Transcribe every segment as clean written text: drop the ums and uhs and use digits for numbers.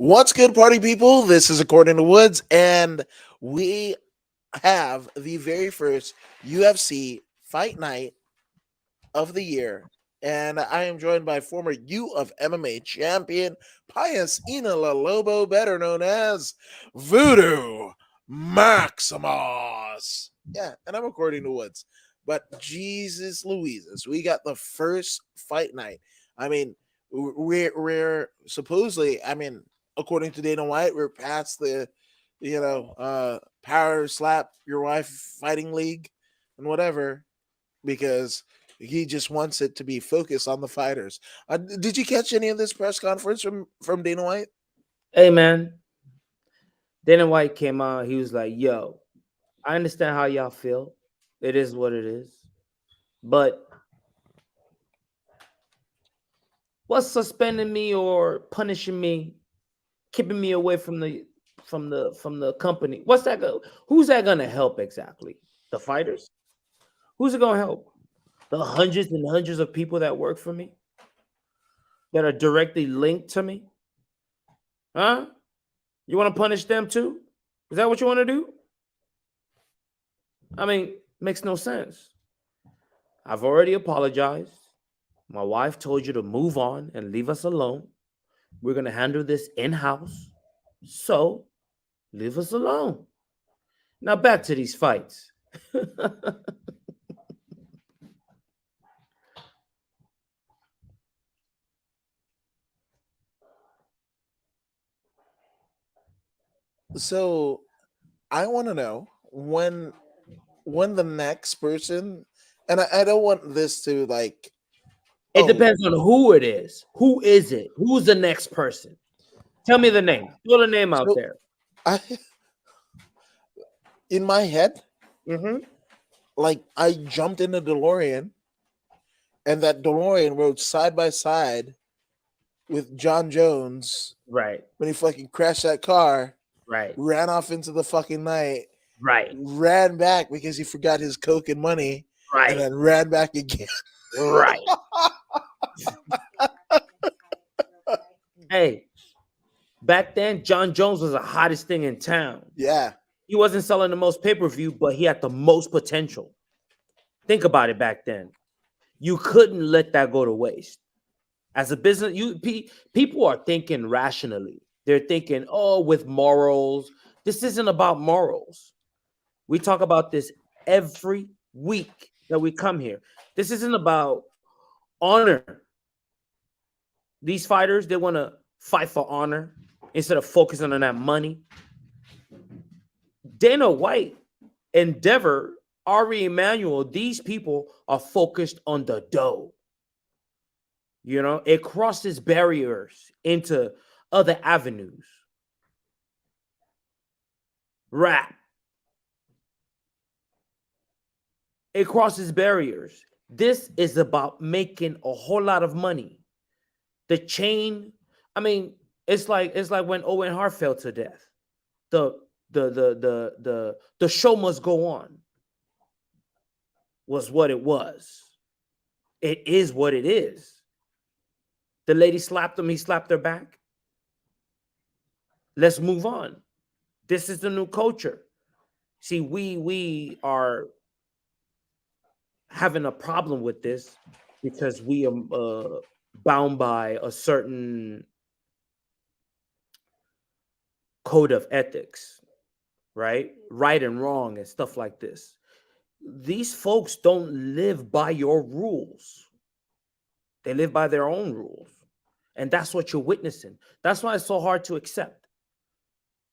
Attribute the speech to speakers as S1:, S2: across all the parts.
S1: What's good, party people? This is According to Woods, and we have the very first UFC Fight Night of the year. And I am joined by former U of MMA champion Pius Ina La Lobo, better known as Voodoo Maximus. Yeah, and I'm According to Woods. But Jesus Louises, we got the first fight night. I mean, we're supposedly, according to Dana White, we're past the, power slap your wife fighting league and whatever, because he just wants it to be focused on the fighters. Did you catch any of this press conference from Dana White?
S2: Hey, man. Dana White came out. He was like, yo, I understand how y'all feel. It is what it is. But what's suspending me or punishing me, keeping me away from the company? What's that who's that gonna help exactly? The fighters? Who's it gonna help? The hundreds and hundreds of people that work for me, that are directly linked to me? Huh? You want to punish them too? Is that what you want to do? I mean, makes no sense. I've already apologized. My wife told you to move on and leave us alone. We're going to handle this in-house. So, leave us alone. Now back to these fights.
S1: So I want to know when the next person, and I don't want this to like.
S2: It depends on who it is. Who is it? Who's the next person? Tell me the name. Throw the name out there.
S1: In my head, like I jumped in a DeLorean, and that DeLorean rode side by side with John Jones.
S2: Right.
S1: When he fucking crashed that car.
S2: Right.
S1: Ran off into the fucking night.
S2: Right.
S1: Ran back because he forgot his coke and money.
S2: Right.
S1: And then ran back again.
S2: Right. Hey, back then, John Jones was the hottest thing in town.
S1: Yeah.
S2: He wasn't selling the most pay-per-view, but he had the most potential. Think about it back then. You couldn't let that go to waste. As a business, people are thinking rationally. They're thinking, oh, with morals. This isn't about morals. We talk about this every week that we come here. This isn't about honor. These fighters, they want to fight for honor instead of focusing on that money. Dana White, Endeavor, Ari Emanuel, these people are focused on the dough. You know, it crosses barriers into other avenues. Rap. It crosses barriers. This is about making a whole lot of money. The chain, I mean, it's like when Owen Hart fell to death. The show must go on was what it was. It is what it is. The lady slapped him, he slapped her back. Let's move on. This is the new culture. See, we are having a problem with this because we are bound by a certain code of ethics, right? Right and wrong and stuff like this. These folks don't live by your rules. They live by their own rules. And that's what you're witnessing. That's why it's so hard to accept.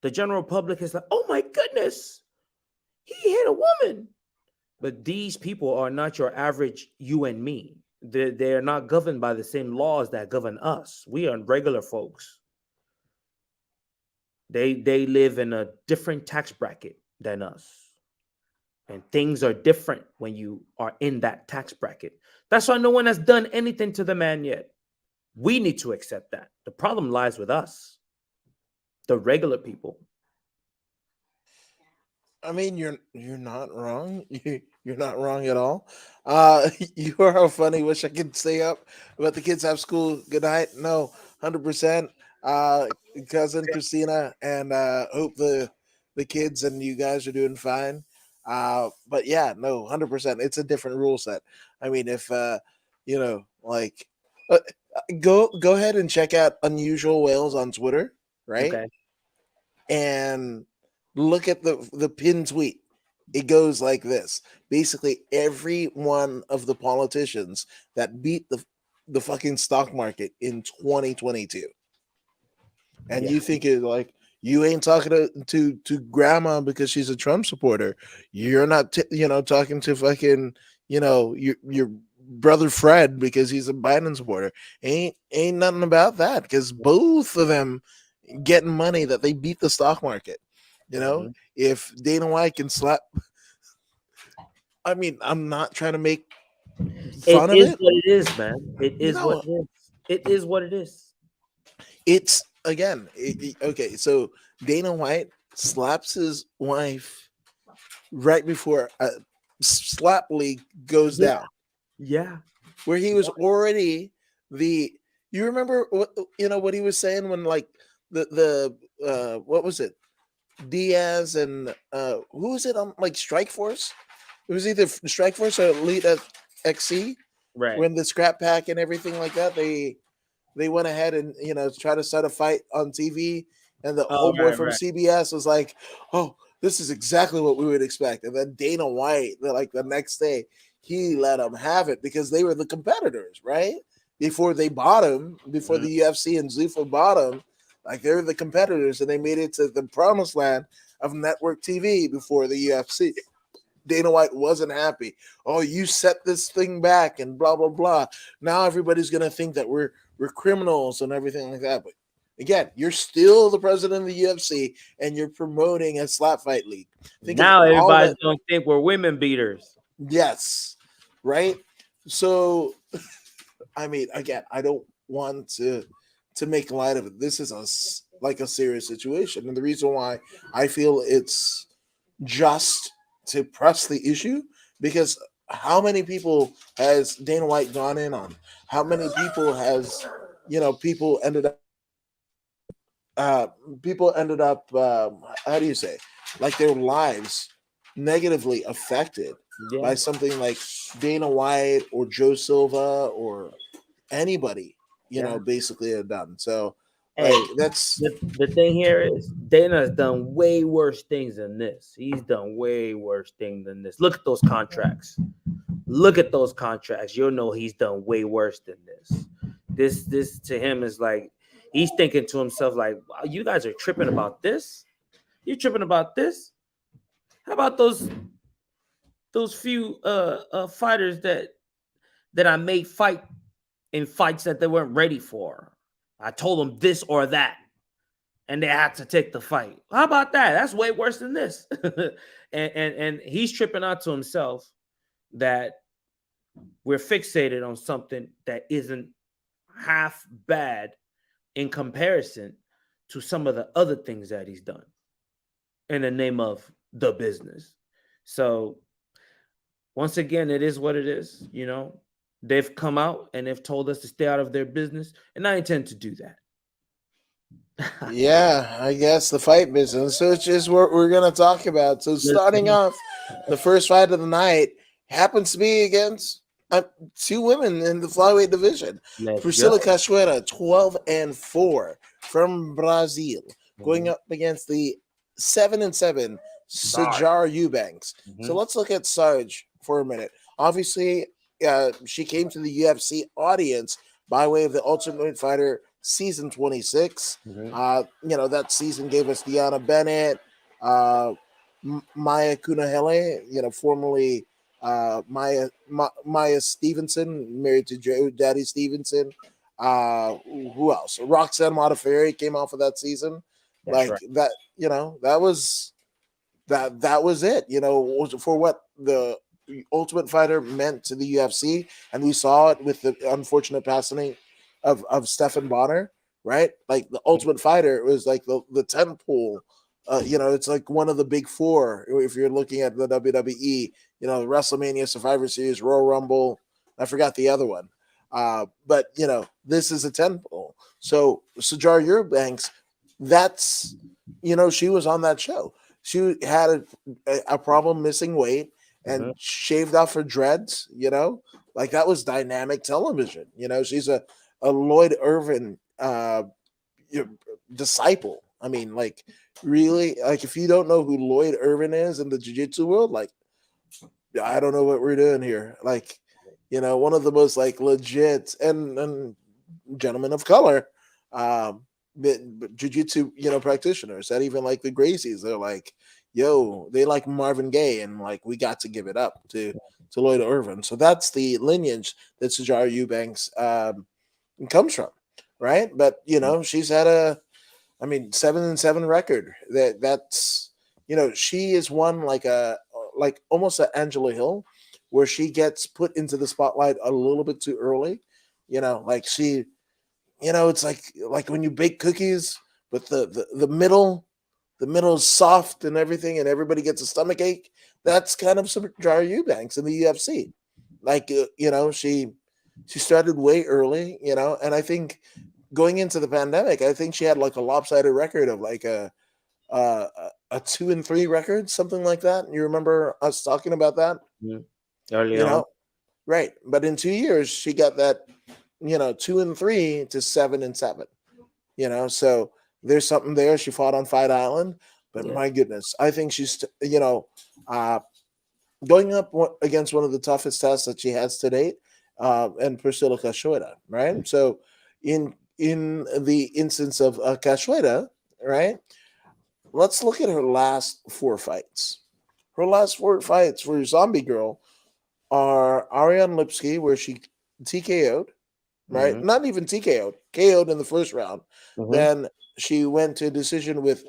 S2: The general public is like, oh my goodness, he hit a woman. But these people are not your average you and me. They're not governed by the same laws that govern us. We are regular folks. They live in a different tax bracket than us. And things are different when you are in that tax bracket. That's why no one has done anything to the man yet. We need to accept that. The problem lies with us, the regular people.
S1: I mean, you're not wrong. You're not wrong at all. You are funny. Wish I could stay up, but the kids have school. Good night. No, 100%. cousin Christina, and hope the kids and you guys are doing fine. But yeah, no, 100%. It's a different rule set. I mean, if like, go ahead and check out Unusual Whales on Twitter, right?
S2: Okay.
S1: And look at the pin tweet. It goes like this: basically, every one of the politicians that beat the fucking stock market in 2022, and
S2: Yeah.
S1: you think it like you ain't talking to grandma because she's a Trump supporter. You're not talking to fucking your brother Fred because he's a Biden supporter. Ain't nothing about that because both of them getting money that they beat the stock market. You know,
S2: Mhm.
S1: if Dana White can slap, I mean, I'm not trying to make
S2: It
S1: fun of
S2: is
S1: it.
S2: what it is, man. It
S1: You
S2: is what
S1: know,
S2: it is. It is what it is.
S1: it's again, okay. So Dana White slaps his wife right before slap league goes
S2: Yeah.
S1: down,
S2: Yeah.
S1: where he was already the. You remember what he was saying when like the what was it? Diaz and who was it on like Strike Force? It was either Strike Force or Elite XC
S2: Right.
S1: when the scrap pack and everything like that. They went ahead and try to start a fight on TV, and the
S2: Oh,
S1: homeboy
S2: right,
S1: from
S2: right.
S1: CBS was like, "Oh, this is exactly what we would expect." And then Dana White, like the next day, he let them have it because they were the competitors, right? Before they bought him, before
S2: Mhm.
S1: the UFC and Zuffa bought him, like they were the competitors, and they made it to the promised land of network TV before the UFC. Dana White wasn't happy. Oh, you set this thing back and blah blah blah. Now everybody's gonna think that we're criminals and everything like that. But again, you're still the president of the UFC and you're promoting a slap fight league. Think of
S2: Now
S1: all
S2: everybody's
S1: that.
S2: gonna think we're women beaters.
S1: Yes, right. So I mean, again, I don't want to make light of it. This is like a serious situation, and the reason why I feel it's just to press the issue because how many people has Dana White gone in on? How many people has people ended up uh how do you say like their lives negatively affected
S2: Yeah.
S1: by something like Dana White or Joe Silva or anybody
S2: Yeah.
S1: basically have done. So
S2: Hey,
S1: like that's
S2: the thing here is Dana's done way worse things than this. He's done way worse things than this. Look at those contracts. Look at those contracts. You'll know he's done way worse than this. This to him is like he's thinking to himself like, wow, you guys are tripping about this. You tripping about this? How about those few fighters that I made fight in fights that they weren't ready for? I told them this or that, and they had to take the fight. How about that? That's way worse than this. and he's tripping out to himself that we're fixated on something that isn't half bad in comparison to some of the other things that he's done in the name of the business. So once again, it is what it is. They've come out and they've told us to stay out of their business, and I intend to do that.
S1: yeah, I guess the fight business. So it's just what we're gonna talk about. So
S2: Let's
S1: starting
S2: go.
S1: off, the first fight of the night happens to be against two women in the flyweight division.
S2: Let's
S1: Priscilla
S2: go.
S1: Cachoeira, 12-4 from Brazil, going
S2: Mhm.
S1: up against the 7-7
S2: Sorry.
S1: Sajar Eubanks. So
S2: Mhm.
S1: let's look at Sarge for a minute. Obviously, she came to the UFC audience by way of the Ultimate Fighter season 26.
S2: Mhm.
S1: That season gave us Deanna Bennett, uh, Maya Kunahele, formerly Maya Stevenson, married to Joe Daddy Stevenson. Who else? Roxanne Modafferi came off of that season.
S2: That's
S1: Like
S2: right.
S1: that, that was it. For what the Ultimate Fighter meant to the UFC, and we saw it with the unfortunate passing of Stephan Bonner, right? Like the Ultimate Fighter was like the tent pole. It's like one of the big four if you're looking at the WWE. WrestleMania, Survivor Series, Royal Rumble. I forgot the other one. But this is a tent pole. So Sajar Eubanks, that's she was on that show. She had a problem missing weight and
S2: Mm-hmm.
S1: shaved off her dreads. Like that was dynamic television. She's a Lloyd Irvin disciple. I mean, like really, like if you don't know who Lloyd Irvin is in the jiu-jitsu world, like I don't know what we're doing here. Like, one of the most like legit and gentlemen of color, jiu-jitsu, practitioners that even like the Gracies, they're like, yo, they like Marvin Gaye, and like we got to give it up to Lloyd Irvin. So that's the lineage that Sajar Eubanks comes from, right? But she's had a, I mean, 7-7 record. That's she is one like almost an Angela Hill, where she gets put into the spotlight a little bit too early. Like she, it's like when you bake cookies, but the middle is soft and everything, and everybody gets a stomach ache. That's kind of some Jar Eubanks in the UFC. Like she started way early, and I think going into the pandemic, I think she had like a lopsided record of like a, a 2-3 record, something like that. You remember us talking about that,
S2: Mm-hmm. Early
S1: you
S2: on.
S1: know? Right. But in 2 years, she got that, 2-3 to 7-7. So there's something there. She fought on Fight Island, but
S2: Yeah.
S1: my goodness, I think she's, uh, going up against one of the toughest tests that she has to date, and Priscilla Cachoeira, right? So, in the instance of Cachoeira, right? Let's look at her last 4 fights. Her last 4 fights for Zombie Girl are Ariane Lipsky, where she TKO'd, right?
S2: Mm-hmm.
S1: Not even TKO'd, KO'd in the first round.
S2: Mm-hmm.
S1: Then she went to a decision with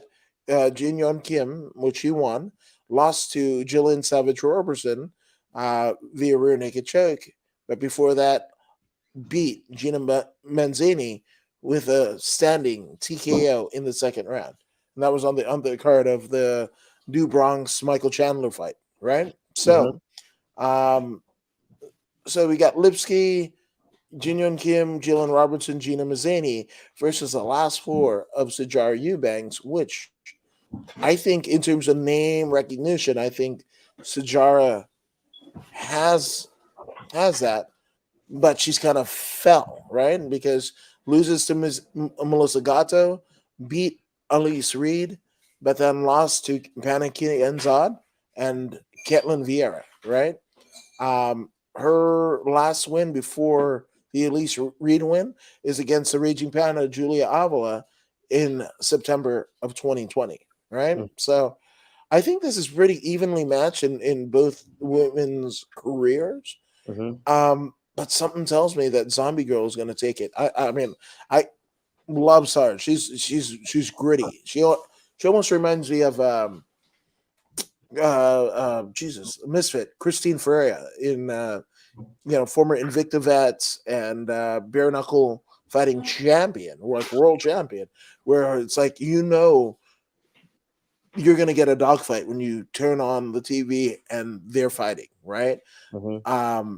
S1: Jin Yon Kim, which she won. Lost to Jillian Savage Robertson via rear naked choke. But before that, beat Gina Manzini with a standing TKO in the second round. And that was on the undercard of the Do Bronx Michael Chandler fight, right?
S2: Mm-hmm.
S1: Um, so we got Lipsky, Jin Kim, Jillian Robertson, Gina Mazzani versus the last four of Sajar Eubanks, which I think in terms of name recognition, I think Sajara has that, but she's kind of fell, right? Because loses to Melissa Gatto, beat Elise Reed, but then lost to Panaki Enzad and Ketlin Vieira, right? Her last win before the Elise Reed win is against the Raging Panda Julia Avila in September of 2020, right? So I think this is pretty evenly matched in both women's careers.
S2: Mm-hmm.
S1: But something tells me that Zombie Girl is going to take it. I mean, I love Sarge. She's gritty. She almost reminds me of Jesus Misfit Christine Ferreira in former Invicta vets and bare knuckle fighting champion, or like world champion, where it's like you're gonna get a dogfight when you turn on the TV and they're fighting, right?
S2: Mm-hmm.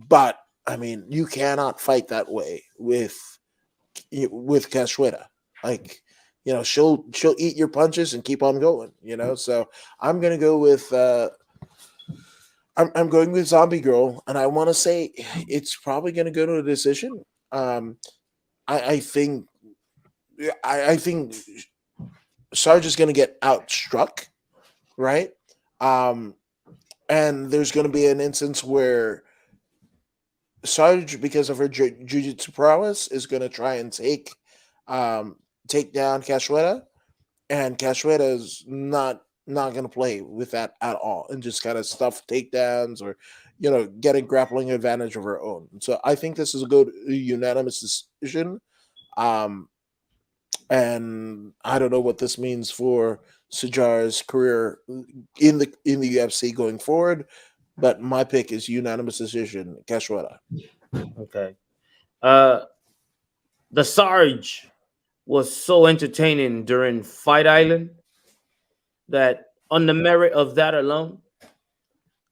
S1: But I mean, you cannot fight that way with Cachoeira. Like, she'll eat your punches and keep on going. So I'm gonna go with I'm going with Zombie Girl, and I want to say it's probably gonna go to a decision. Um, I think I think Sarge is gonna get outstruck, right? Um, and there's gonna be an instance where Sarge, because of her jiu-jitsu prowess, is going to try and take down Cachoeira, and Cachoeira is not going to play with that at all, and just kind of stuff takedowns or get a grappling advantage of her own. So I think this is a good unanimous decision. Um, and I don't know what this means for Sajar's career in the UFC going forward, but my pick is unanimous decision, Cachoeira.
S2: Okay. Uh, the Sarge was so entertaining during Fight Island that on the merit of that alone,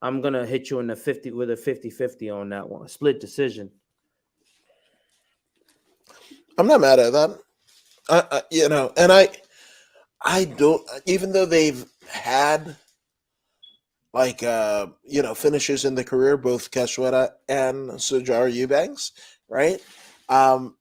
S2: I'm gonna hit you in the 50 with a 50-50 on that one. Split decision.
S1: I'm not mad at that. And I don't, even though they've had finishes in the career, both Keshwara and Sujara Eubanks, right? Um,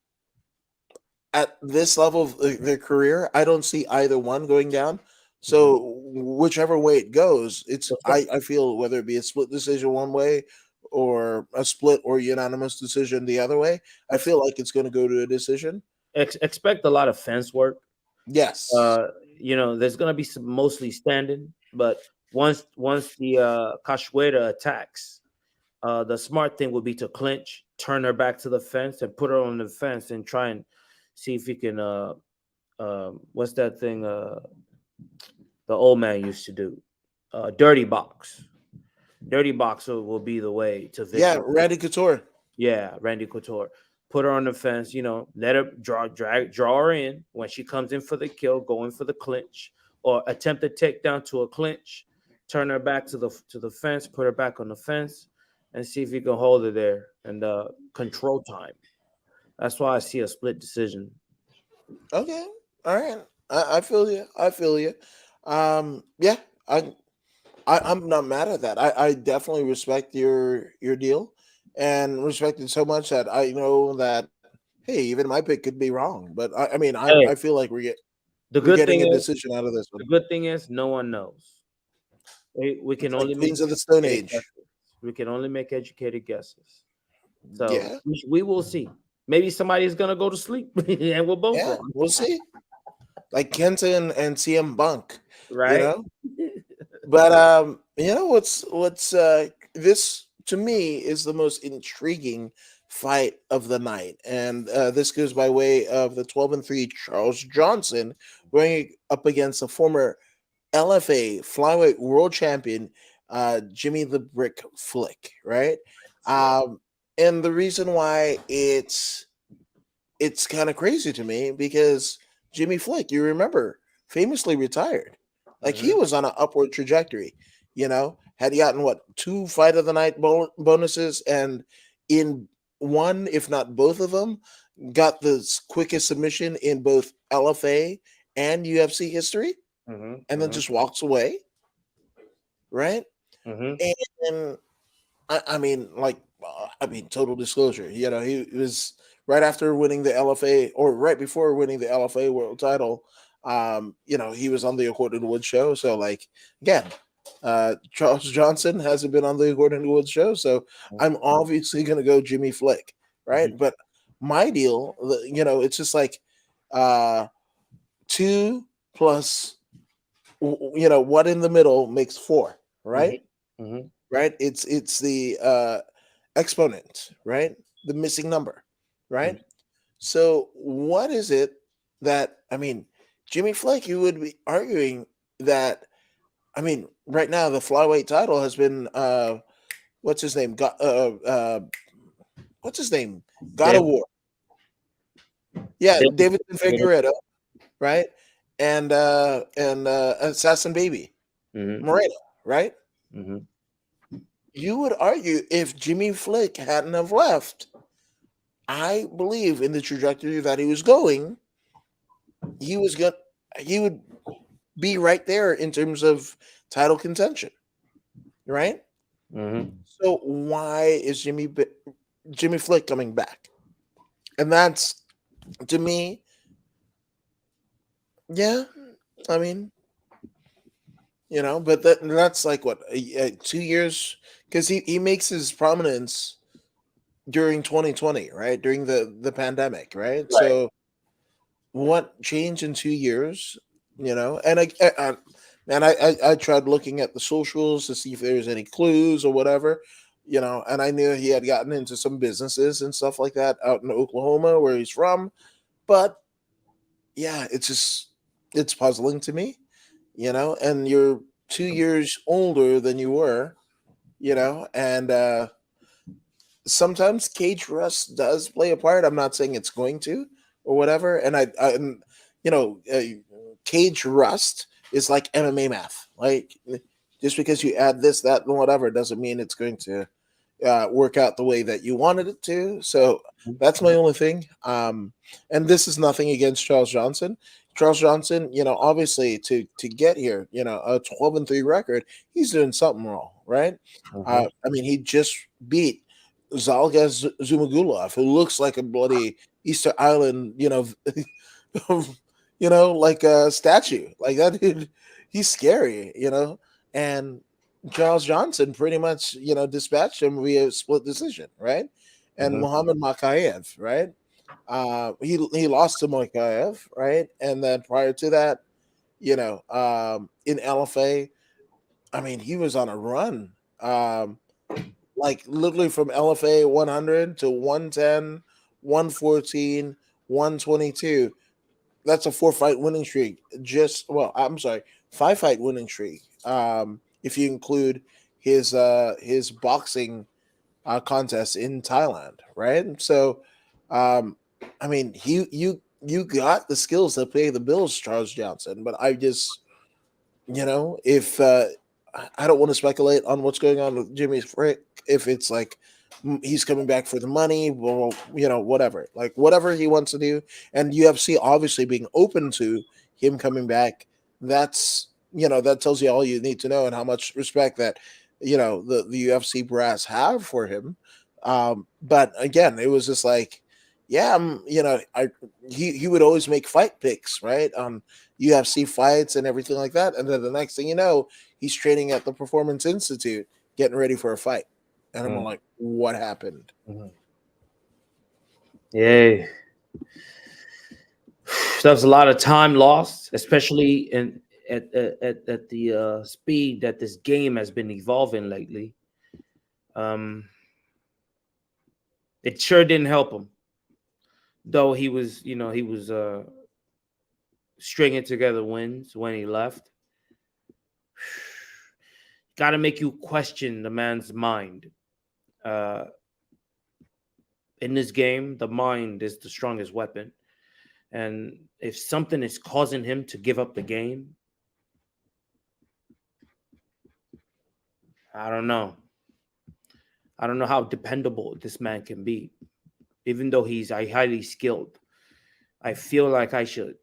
S1: at this level of their career, I don't see either one going down.
S2: Mhm.
S1: So whichever way it goes, it's
S2: That's right.
S1: I feel whether it be a split decision one way or a split or unanimous decision the other way, I
S2: That's
S1: feel like it's going to go to a decision.
S2: expect a lot of fence work.
S1: Yes.
S2: Uh, there's gonna be some mostly standing, but once the Cachoeira attacks, the smart thing would be to clinch, turn her back to the fence, and put her on the fence, and try and see if he can. What's that thing? The old man used to do. Dirty box. Dirty box will be the way to
S1: Yeah,
S2: victory.
S1: Randy Couture.
S2: Yeah, Randy Couture. Put her on the fence, let her draw her in. When she comes in for the kill, go in for the clinch, or attempt a takedown to a clinch, turn her back to the fence, put her back on the fence, and see if you can hold her there and control time. That's why I see a split decision.
S1: Okay. All right. I feel you. I feel you. Yeah, I, I'm not mad at that. I definitely respect your deal and respect it so much that I know that hey, even my pick could be wrong. But I mean
S2: Hey,
S1: I feel like
S2: the
S1: we're
S2: good
S1: getting
S2: thing
S1: a
S2: is
S1: decision out of this one.
S2: the good thing is no one knows. We can
S1: It's like
S2: only make
S1: Queens of the Stone
S2: educated
S1: Age.
S2: guesses. We can only make educated guesses. So
S1: Yeah.
S2: we will see. Maybe somebody's gonna go to sleep and we're both
S1: Yeah,
S2: wrong,
S1: we'll see. Like Kenton and CM Bunk, you
S2: right?
S1: know? But you know what's this to me is the most intriguing fight of the night, and this goes by way of the 12-3 Charles Johnson going up against the former LFA flyweight world champion Jimmy the Brick Flick, right? Um, and the reason why it's kind of crazy to me because Jimmy Flick, you remember, famously retired. Like he
S2: Mhm,
S1: was on an upward trajectory, had gotten what two fight of the night bonuses, and in one, if not both of them, got the quickest submission in both LFA and UFC history,
S2: mhm,
S1: and then
S2: mhm,
S1: just walks away, right?
S2: mhm,
S1: And I mean, total disclosure. He was right after winning the LFA, or right before winning the LFA world title. He was on the Gordon Wood show. So, like, again, Charles Johnson hasn't been on the Gordon Wood show, so I'm obviously gonna go Jimmy Flick, right?
S2: mhm,
S1: But my deal, it's just like uh, two plus, what in the middle makes four,
S2: mhm,
S1: right?
S2: mhm,
S1: Right? It's the exponent, right? The missing number, right?
S2: mhm,
S1: So what is it that I mean, Jimmy Flake, you would be arguing that right now the flyweight title has been what's his name? What's his name? God of
S2: David,
S1: War. Yeah,
S2: David,
S1: Davidson
S2: David,
S1: Figueredo, right? And Assassin Baby,
S2: mhm,
S1: Moreno, right?
S2: mhm,
S1: You would argue if Jimmy Flick hadn't have left, I believe in the trajectory that he was going, he was going he would be right there in terms of title contention, right?
S2: mhm,
S1: So why is Jimmy Flick coming back? And that's to me, yeah, I mean, but that's like what 2 years because he makes his prominence during 2020, right? During the pandemic, right?
S2: right.
S1: So what changed in 2 years, and I tried looking at the socials to see if there was any clues or whatever, and I knew he had gotten into some businesses and stuff like that out in Oklahoma where he's from, but yeah, it's puzzling to me, and you're 2 years older than you were, and sometimes cage rust does play a part. I'm not saying it's going to or whatever. And you know, uh, cage rust is like MMA math. Like just because you add this, that, and whatever doesn't mean work out the way that you wanted it to. So that's my
S2: Mhm.
S1: only thing. And this is nothing against Charles Johnson. Charles Johnson, obviously to get here, a 12-3 record, he's doing something wrong, right?
S2: Mhm.
S1: I mean, he just beat Zalgas Zumagulov, who looks like a bloody Easter Island, like a statue. Like that dude, he's scary, and Charles Johnson pretty much, dispatched him via split decision, right? And
S2: Mhm.
S1: Muhammad Makayev, right? He lost to Makayev, right? And then prior to that, in LFA, I mean, he was on a run. Like literally from LFA 100 to 110, 114, 122. That's a 4-fight winning streak. I'm sorry, 5-fight winning streak. If you include his boxing contest in Thailand, right? So, um, I mean, you got the skills to pay the bills, Charles Johnson. But I just, if I don't want to speculate on what's going on with Jimmy Frick, if it's like he's coming back for the money, well, whatever, like whatever he wants to do, and UFC obviously being open to him coming back, that's that tells you all you need to know and how much respect that the UFC brass have for him. But again, it was just like, yeah, he would always make fight picks, right? UFC fights and everything like that. And then the next thing you know, he's training at the Performance Institute, getting ready for a fight. And I'm
S2: Mhm.
S1: like, what happened?
S2: Mhm. Yeah, that was a lot of time lost, especially at the speed that this game has been evolving lately. Um, it sure didn't help him, though. He was stringing together wins when he left. Got to make you question the man's mind. Uh, in this game, the mind is the strongest weapon. And if something is causing him to give up the game, I don't know. I don't know how dependable this man can be. Even though he's highly skilled, I feel like I should,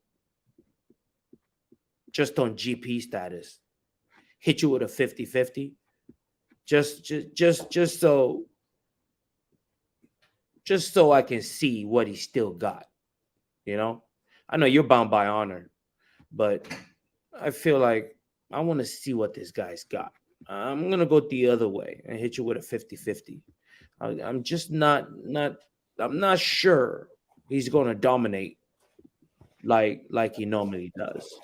S2: just on GP status, hit you with a 50-50. Just so I can see what he still got. You know, I know you're bound by honor, but I feel like I want to see what this guy's got. I'm gonna go the other way and hit you with a 50-50. I'm just not I'm not sure he's gonna dominate like he normally does.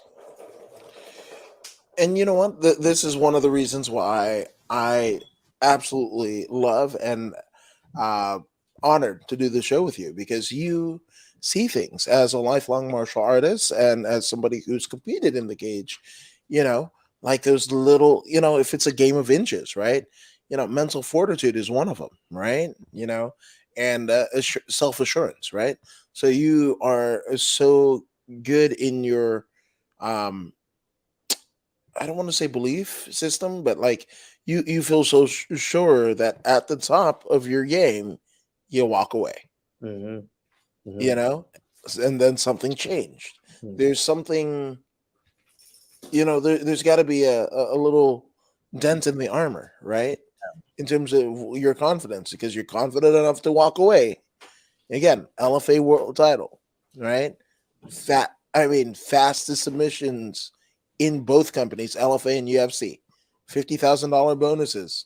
S1: And you know what? This is one of the reasons why I absolutely love and uh, honored to do the show with you, because you see things as a lifelong martial artist and as somebody who's competed in the cage, you know, like those little, if it's a game of inches, right? Mental fortitude is one of them, right? And self assurance, right? So you are so good in your, um, I don't want to say belief system, but like you feel so sure that at the top of your game, you walk away,
S2: Hmm.
S1: you
S2: Hmm.
S1: know, and then something changed. There's something, there's got to be a little dent in the armor, right? In terms of your confidence, because you're confident enough to walk away. Again, LFA world title, right? Fastest submissions in both companies, LFA and UFC. $50,000 bonuses,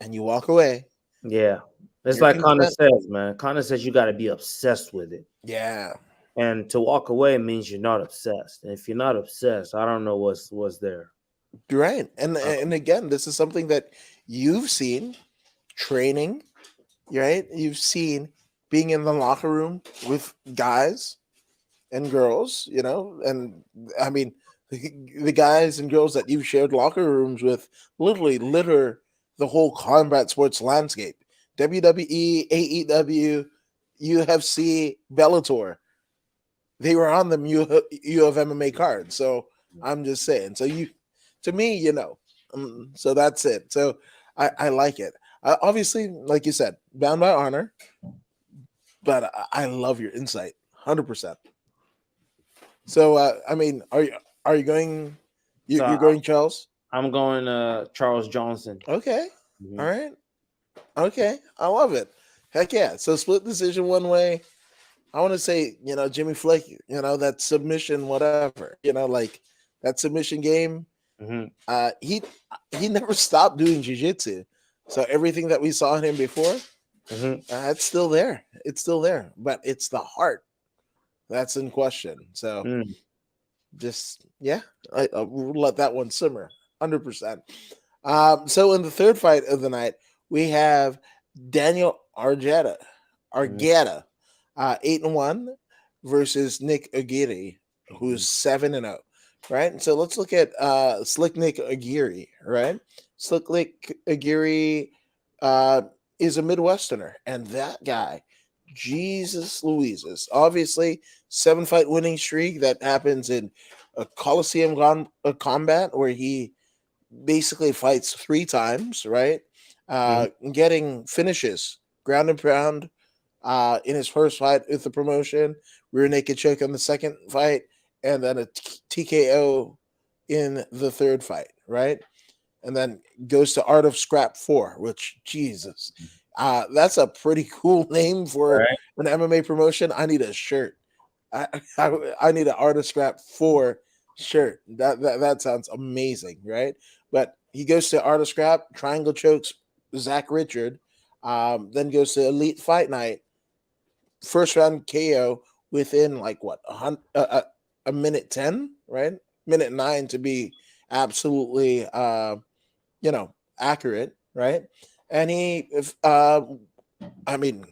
S1: and you walk away.
S2: Yeah, it's
S1: You're
S2: like Connor
S1: content.
S2: says, man. Connor says you got to be obsessed with it,
S1: Yeah,
S2: and to walk away means you're not obsessed. And if you're not obsessed, I don't know what's there.
S1: you're right. And
S2: Uh,
S1: and again, this is something that you've seen training, right? You've seen being in the locker room with guys and girls, and I mean, the guys and girls that you've shared locker rooms with literally litter the whole combat sports landscape. WWE, AEW, UFC, Bellator, they were on the U of MMA card. So I'm just saying. So to me, so that's it. So I like it. Obviously, like you said, bound by honor, but I love your insight, 100%. So, I mean, are you going?
S2: So
S1: You're going Charles?
S2: I'm going Charles Johnson.
S1: Okay, all
S2: Mhm.
S1: right, okay, I love it. Heck yeah! So split decision one way. I want to say, Jimmy Flick, that submission, whatever, like that submission game.
S2: Mhm.
S1: Uh, he he never stopped doing jujitsu. So everything that we saw in him before,
S2: Mhm.
S1: it's still there. It's still there, but it's the heart that's in question. So
S2: Mm.
S1: just yeah, we'll let that one simmer, 100%. So in the third fight of the night, we have Daniel
S2: Mhm.
S1: Argetta, 8-1 versus Nick Aguirre, who's
S2: Mhm.
S1: 7-0. Right. So let's look at Slick Nick Aguirre. Right. Slick Nick Aguirre uh, is a Midwesterner, and that guy, Jesus Louises, obviously 7-fight winning streak that happens in a Coliseum combat where he basically fights 3 times, right?
S2: Mhm.
S1: Getting finishes, ground and pound in his first fight with the promotion, rear naked choke on the second fight, and then a TKO in the third fight, right? And then goes to Art of Scrap 4, which, Jesus, that's a pretty cool name for
S2: Right.
S1: an MMA promotion. I need a shirt. I need an Art of Scrap 4 shirt. That sounds amazing, right? But he goes to Art of Scrap, Triangle Chokes Zach Richard, then goes to Elite Fight Night, first round KO within like what a minute 10, right? Minute 9 to be absolutely accurate, right? And I mean,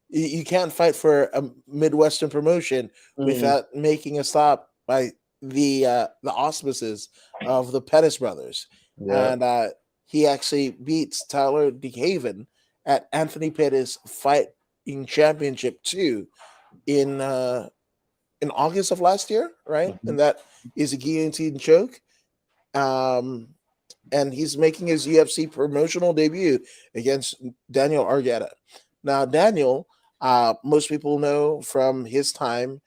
S1: you can't fight for a Midwestern promotion
S2: Mhm.
S1: without making a stop by the auspices of the Pettis brothers,
S2: Yep.
S1: and he actually beats Tyler DeHaven at Anthony Pettis Fighting Championship 2 in in August of last year, right?
S2: Mhm.
S1: And that is a guillotine choke. Um, and he's making his UFC promotional debut against Daniel Argetta. Now, Daniel, most people know from his time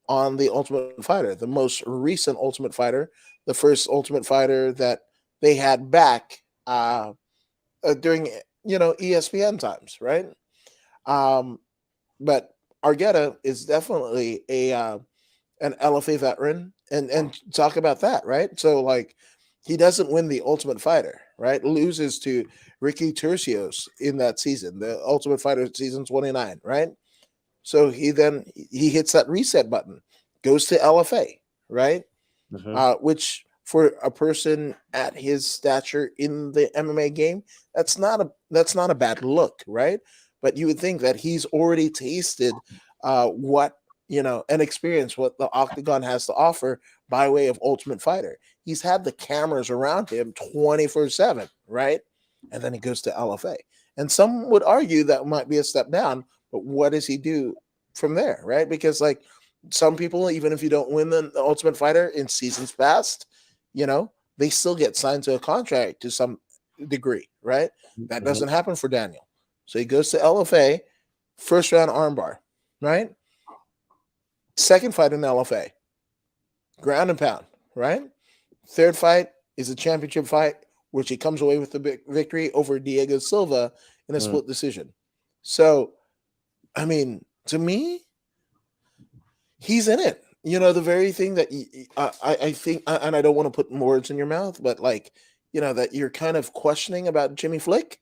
S1: on the Ultimate Fighter, the most recent Ultimate Fighter, the first Ultimate Fighter that they had back during ESPN times, right? Um, but Argetta is definitely a an LFA veteran, and talk about that, right? So like he doesn't win the Ultimate Fighter, right? Loses to Ricky Tercios in that season, the Ultimate Fighter season 29, right? So he hits that reset button, goes to LFA, right?
S2: Mhm.
S1: Which for a person at his stature in the MMA game, that's not a bad look, right? But you would think that he's already tasted what and experienced what the Octagon has to offer by way of Ultimate Fighter. He's had the cameras around him 24/7, right? And then he goes to LFA, and some would argue that might be a step down. But what does he do from there, right? Because like some people, even if you don't win the Ultimate Fighter in seasons past, they still get signed to a contract to some degree, right? That
S2: Mhm.
S1: doesn't happen for Daniel. So he goes to LFA, first round armbar, right? Second fight in LFA, ground and pound, right? Third fight is a championship fight, which he comes away with the victory over Diego Silva in a
S2: Mhm.
S1: split decision. So, I mean, to me, he's in it. The very thing that I think, and I don't want to put words in your mouth, but like, that you're kind of questioning about Jimmy Flick.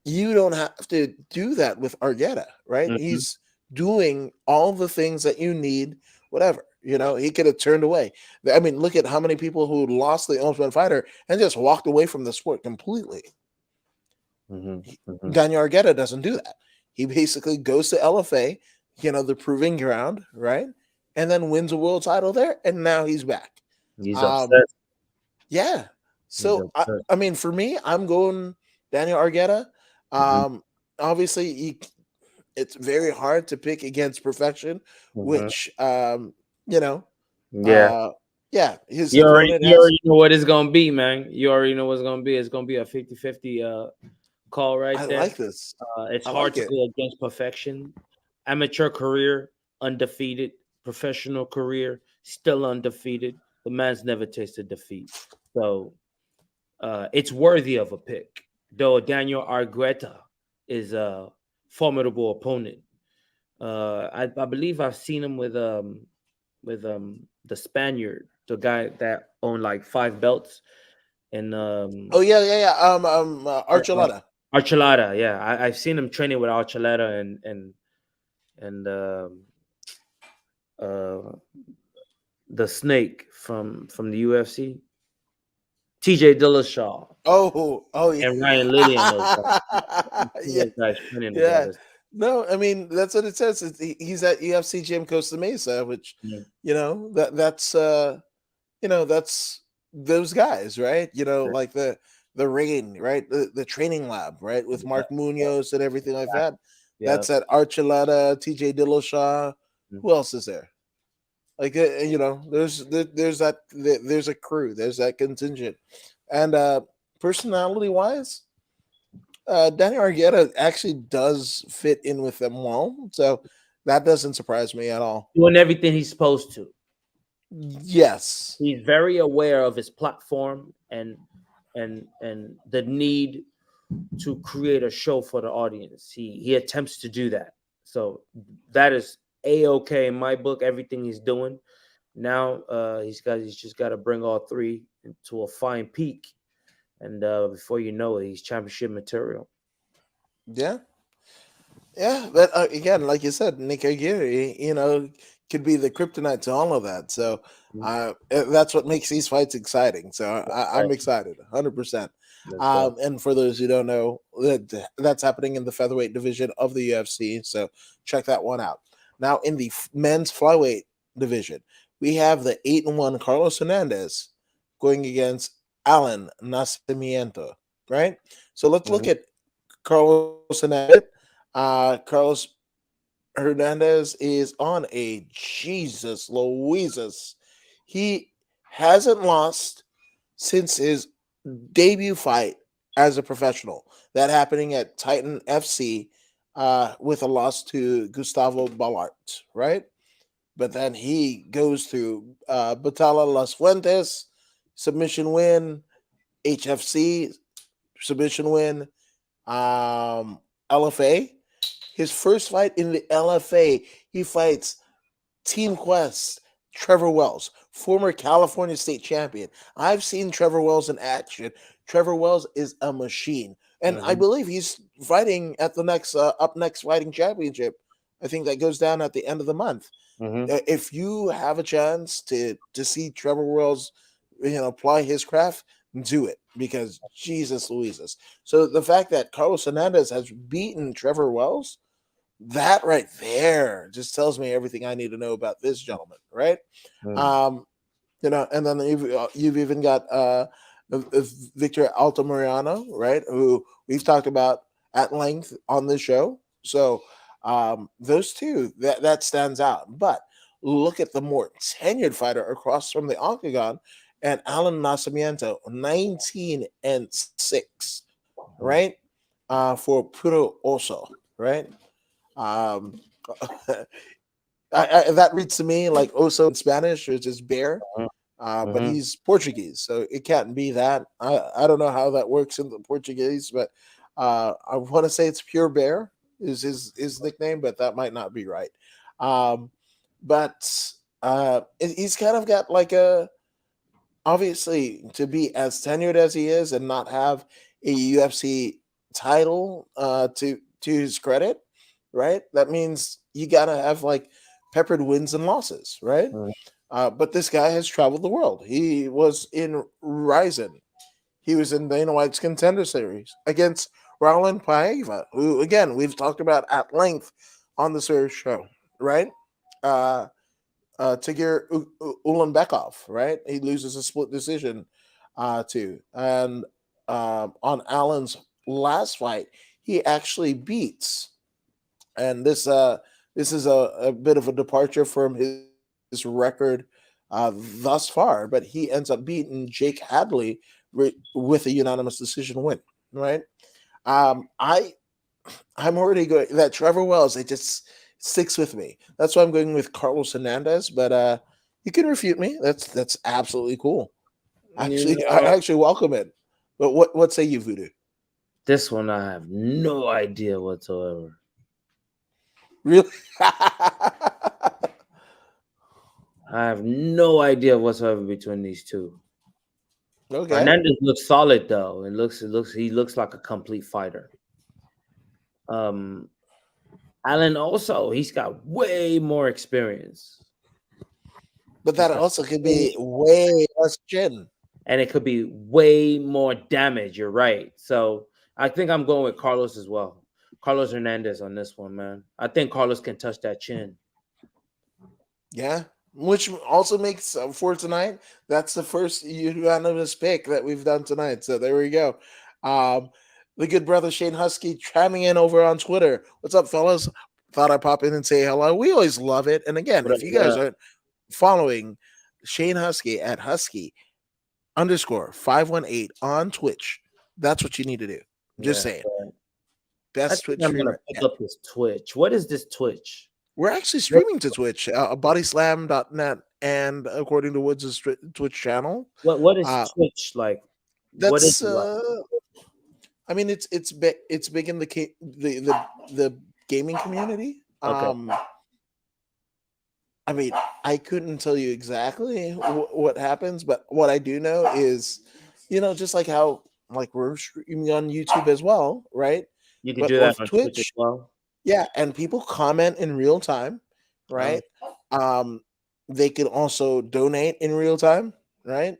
S1: You don't have to do that with Argetta, right?
S2: Mhm.
S1: He's doing all the things that you need, whatever. He could have turned away. I mean, look at how many people who lost the Ultimate Fighter and just walked away from the sport completely.
S2: Mhm. Mhm.
S1: Daniel Argetta doesn't do that. He basically goes to LFA, the proving ground, right? And then wins a world title there, and now he's back.
S2: He's
S1: Um,
S2: upset.
S1: yeah.
S2: He's
S1: So
S2: upset.
S1: I mean, for me, I'm going Daniel Argetta.
S2: Mhm.
S1: Obviously, it's very hard to pick against perfection,
S2: Mhm.
S1: which you know,
S2: Yeah.
S1: uh, yeah, his opponent
S2: You
S1: has.
S2: already know what it's gonna be, man. You already know what's gonna be. It's gonna be a 50-50 call right
S1: I
S2: there.
S1: like this.
S2: It's
S1: I
S2: hard
S1: like
S2: to
S1: it.
S2: go against perfection. Amateur career, undefeated. Professional career, still undefeated. The man's never tasted defeat. So it's worthy of a pick. Though Daniel Argueta is a formidable opponent. I believe I've seen him with the Spaniard, the guy that owned like 5 belts, and
S1: Oh yeah, yeah, yeah. Archuleta.
S2: Archuleta. Yeah, I've seen him training with Archuleta and uh, the Snake from the UFC, TJ Dillashaw
S1: Oh, oh yeah.
S2: and Ryan Lillian. Those guys,
S1: Yeah,
S2: those guys training
S1: yeah.
S2: together.
S1: No, I mean that's what it says. He's at UFC Gym Costa Mesa, which
S2: Yeah.
S1: that's those guys, right? Like the Rain, right? The training lab, right? With
S2: Yeah,
S1: Mark Munoz and everything like that.
S2: yeah.
S1: That's at Archuleta, TJ Dillashaw.
S2: Mm.
S1: Who else is there? Like there's a crew, there's that contingent, and personality wise, Danny Argueta actually does fit in with them well, so that doesn't surprise me at all.
S2: Doing everything he's supposed to.
S1: Yes,
S2: He's very aware of his platform and the need to create a show for the audience. He attempts to do that. So that is a-okay in my book. Everything he's doing now, he's just got to bring all three into a fine peak, and before you know it, he's championship material.
S1: yeah, yeah. But again, like you said, Nick Aguirre, could be the kryptonite to all of that. So
S2: Mhm.
S1: that's what makes these fights exciting. So I'm
S2: Right.
S1: excited, 100%.
S2: That's right.
S1: And for those who don't know, that's happening in the featherweight division of the UFC. So check that one out. Now in the men's flyweight division, we have the 8-1 Carlos Hernandez going against Alan Nascimento. Right. So let's look
S2: Mhm.
S1: at Carlos Hernandez. Carlos Hernandez is on a Jesus Louises. He hasn't lost since his debut fight as a professional. That happening at Titan FC with a loss to Gustavo Ballart, right? But then he goes through Batalla Las Fuentes, submission win, HFC, submission win, LFA. His first fight in the LFA, he fights Team Quest, Trevor Wells, former California state champion. I've seen Trevor Wells in action. Trevor Wells is a machine. And I
S2: Mhm.
S1: believe he's fighting at the next up next fighting championship. I think that goes down at the end of the month.
S2: Mhm.
S1: If you have a chance to see Trevor Wells, apply his craft, do it because Jesus Louises. So the fact that Carlos Hernandez has beaten Trevor Wells, that right there just tells me everything I need to know about this gentleman, right?
S2: Mhm.
S1: Um, and then you've even got Victor Altamirano, right? Who we've talked about at length on this show. So those two that stands out. But look at the more tenured fighter across from the octagon, and Alan Nascimento, 19-6,
S2: Mhm.
S1: right? For Puro Oso, right? Um, that reads to me like Oso in Spanish, which is bear, but
S2: Mhm.
S1: he's Portuguese, so it can't be that. I don't know how that works in the Portuguese, but I want to say it's Pure Bear is his nickname, but that might not be right. Um, but he's kind of got like a obviously to be as tenured as he is and not have a UFC title to his credit, right? That means you gotta have like peppered wins and losses, right?
S2: Mhm.
S1: But this guy has traveled the world. He was in Ryzen. He was in Dana White's Contender Series against Roland Paiva, who again we've talked about at length on the series show, right? Uh, Tagir Ulanbekov, right? He loses a split decision to. And on Allen's last fight, he actually beats. And this is a bit of a departure from his record thus far, but he ends up beating Jake Hadley with a unanimous decision win, right? I I'm already going that Trevor Wells. It just sticks with me. That's why I'm going with Carlos Hernandez. But you can refute me. That's absolutely cool.
S2: You
S1: I
S2: know,
S1: actually welcome it. But what say you, Voodoo?
S2: this one I have no idea whatsoever.
S1: Really?
S2: I have no idea whatsoever between these two.
S1: Okay.
S2: Hernandez looks solid though. He looks like a complete fighter. Um, Allen also, he's got way more experience.
S1: But
S2: He's
S1: that
S2: got
S1: also could
S2: way
S1: be way less chin.
S2: and it could be way more damage. You're right. So I think I'm going with Carlos as well. Carlos Hernandez on this one, man. I think Carlos can touch that chin.
S1: Yeah. Which also makes for tonight, that's the first unanimous pick that we've done tonight. So there we go. Um, the good brother Shane Husky chiming in over on Twitter. What's up, fellas? Thought I'd pop in and say hello. We always love it. And again,
S2: What up?
S1: if you
S2: What
S1: guys
S2: up?
S1: aren't following Shane Husky at Husky underscore 518 on Twitch, that's what you need to do. Just
S2: Yeah.
S1: saying.
S2: I
S1: Best
S2: think
S1: Twitch
S2: I'm gonna
S1: streamer.
S2: pick up this Twitch. What is this Twitch?
S1: We're actually
S2: What
S1: streaming to Twitch, bodyslam.net, and according to Woods' Twitch channel.
S2: what is
S1: Uh,
S2: Twitch like? What is
S1: that's
S2: it like?
S1: I mean it's big in the gaming community.
S2: Okay.
S1: I mean, I couldn't tell you exactly what happens, but what I do know is, just like how like we're streaming on YouTube as well, right?
S2: You could
S1: But
S2: do that
S1: with
S2: on Twitch as
S1: Twitch,
S2: well.
S1: yeah, and people comment in real time,
S2: Oh,
S1: right? Um, they can also donate in real time, right?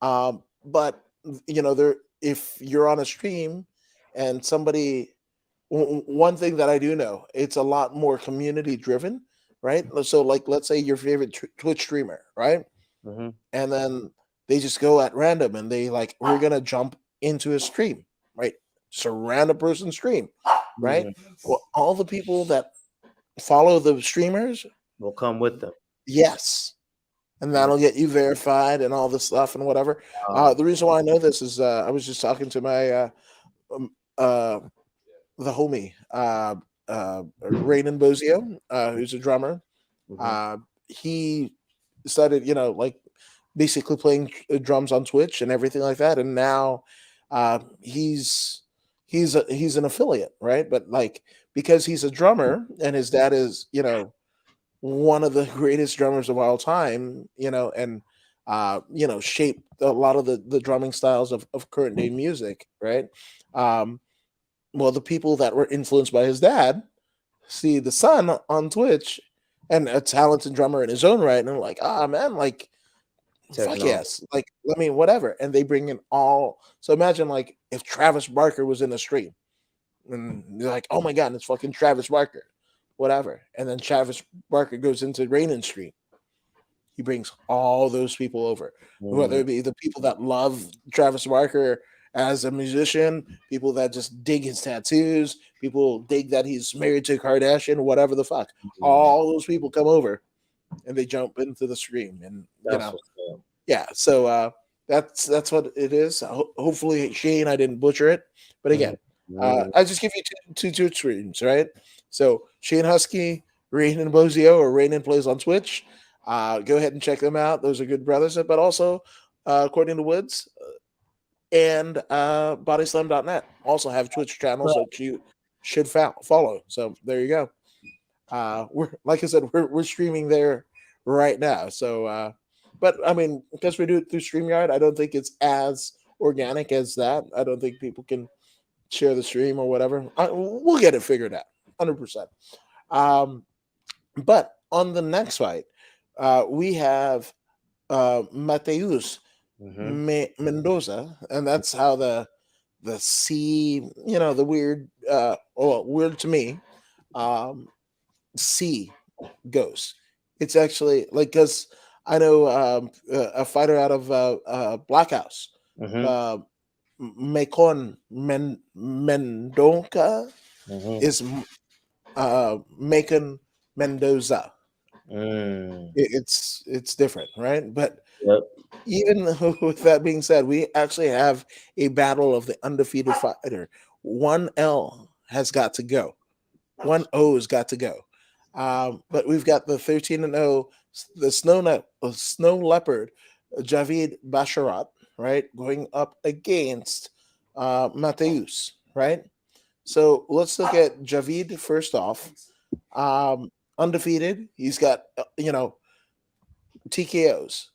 S1: But there if you're on a stream and somebody one thing that I do know, it's a lot more community driven, right? So like let's say your favorite Twitch streamer, right?
S2: mm-hmm.
S1: And then they just go at random and they like we're going to jump into a stream, right? Just a random person stream, right?
S2: Mm-hmm.
S1: Well, all the people that follow the streamers,
S2: Will come with them.
S1: yes, and
S2: Mm.
S1: that'll get you verified and all this stuff and whatever.
S2: Wow.
S1: The reason why I know this is I was just talking to my um, uh, the homie Raymond Bozio, who's a drummer.
S2: Mm-hmm.
S1: Uh, he started, like basically playing drums on Twitch and everything like that, and now he's an affiliate, right? But like because he's a drummer and his dad is, one of the greatest drummers of all time, and shaped a lot of the drumming styles of current day music, right? Um, well, the people that were influenced by his dad see the son on Twitch and a talented drummer in his own right, and they're like, ah, man, like, fuck
S2: Technology.
S1: yes, like, I mean, whatever. And they bring in all. So imagine like if Travis Barker was in a stream, and you're like, oh my god, it's fucking Travis Barker, whatever. And then Travis Barker goes into Rainan's stream. He brings all those people over, whether
S2: Mm.
S1: it be the people that love Travis Barker as a musician, people that just dig his tattoos, people dig that he's married to a Kardashian, whatever the fuck.
S2: Mm.
S1: All those people come over and they jump into the stream, and
S2: That's what's up.
S1: yeah. So that's what it is. Hopefully, Shane, I didn't butcher it, but
S2: Mhm.
S1: again,
S2: Mm.
S1: I just give you two streams, right? So Shane Husky, Rain and Bozio, or Rain and plays on Twitch. Go ahead and check them out. Those are good brothers. But also, according to Woods and bodyslam.net, also have Twitch channels
S2: Well,
S1: that you should follow. So there you go. We're like I said, we're streaming there right now. So, but I mean, because we do it through StreamYard, I don't think it's as organic as that. I don't think people can share the stream or whatever. We'll get it figured out, 100%. Um, but on the next fight, we have Mateus
S2: mhm.
S1: Mendoza, and that's how the C, the weird, weird to me, um, C goes. It's actually like because I know a fighter out of Black House,
S2: Mhm.
S1: uh, Mendonca
S2: Mhm.
S1: is Macon Mendoza.
S2: Mm.
S1: It's different, right? But
S2: Yep.
S1: even with that being said, we actually have a battle of the undefeated fighter. 1L has got to go. 1O has got to go. But we've got the 13-0, the snow leopard, Javid Basharat, right, going up against Mateus, right? So let's look at Javid first off. Undefeated. He's got TKOs,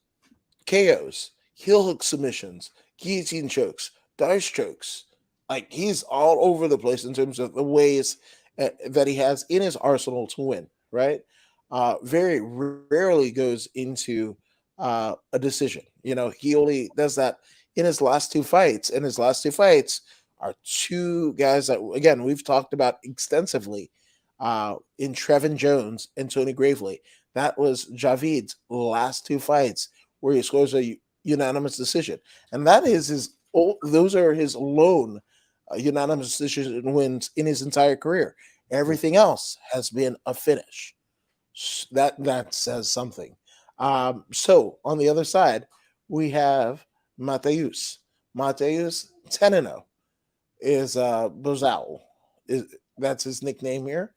S1: KOs, heel hook submissions, guillotine chokes, dice chokes. Like he's all over the place in terms of the ways that he has in his arsenal to win. Right? Very rarely goes into a decision. He only does that in his last two fights, and his last two fights are two guys that again we've talked about extensively in Trevin Jones and Tony Gravely. That was Javid's last two fights where he scores a unanimous decision, and that is his. Those are his lone unanimous decision wins in his entire career. Everything else has been a finish. That says something. So on the other side, we have Mateus. Mateus 10-0 is Bozal. Is That's his nickname here,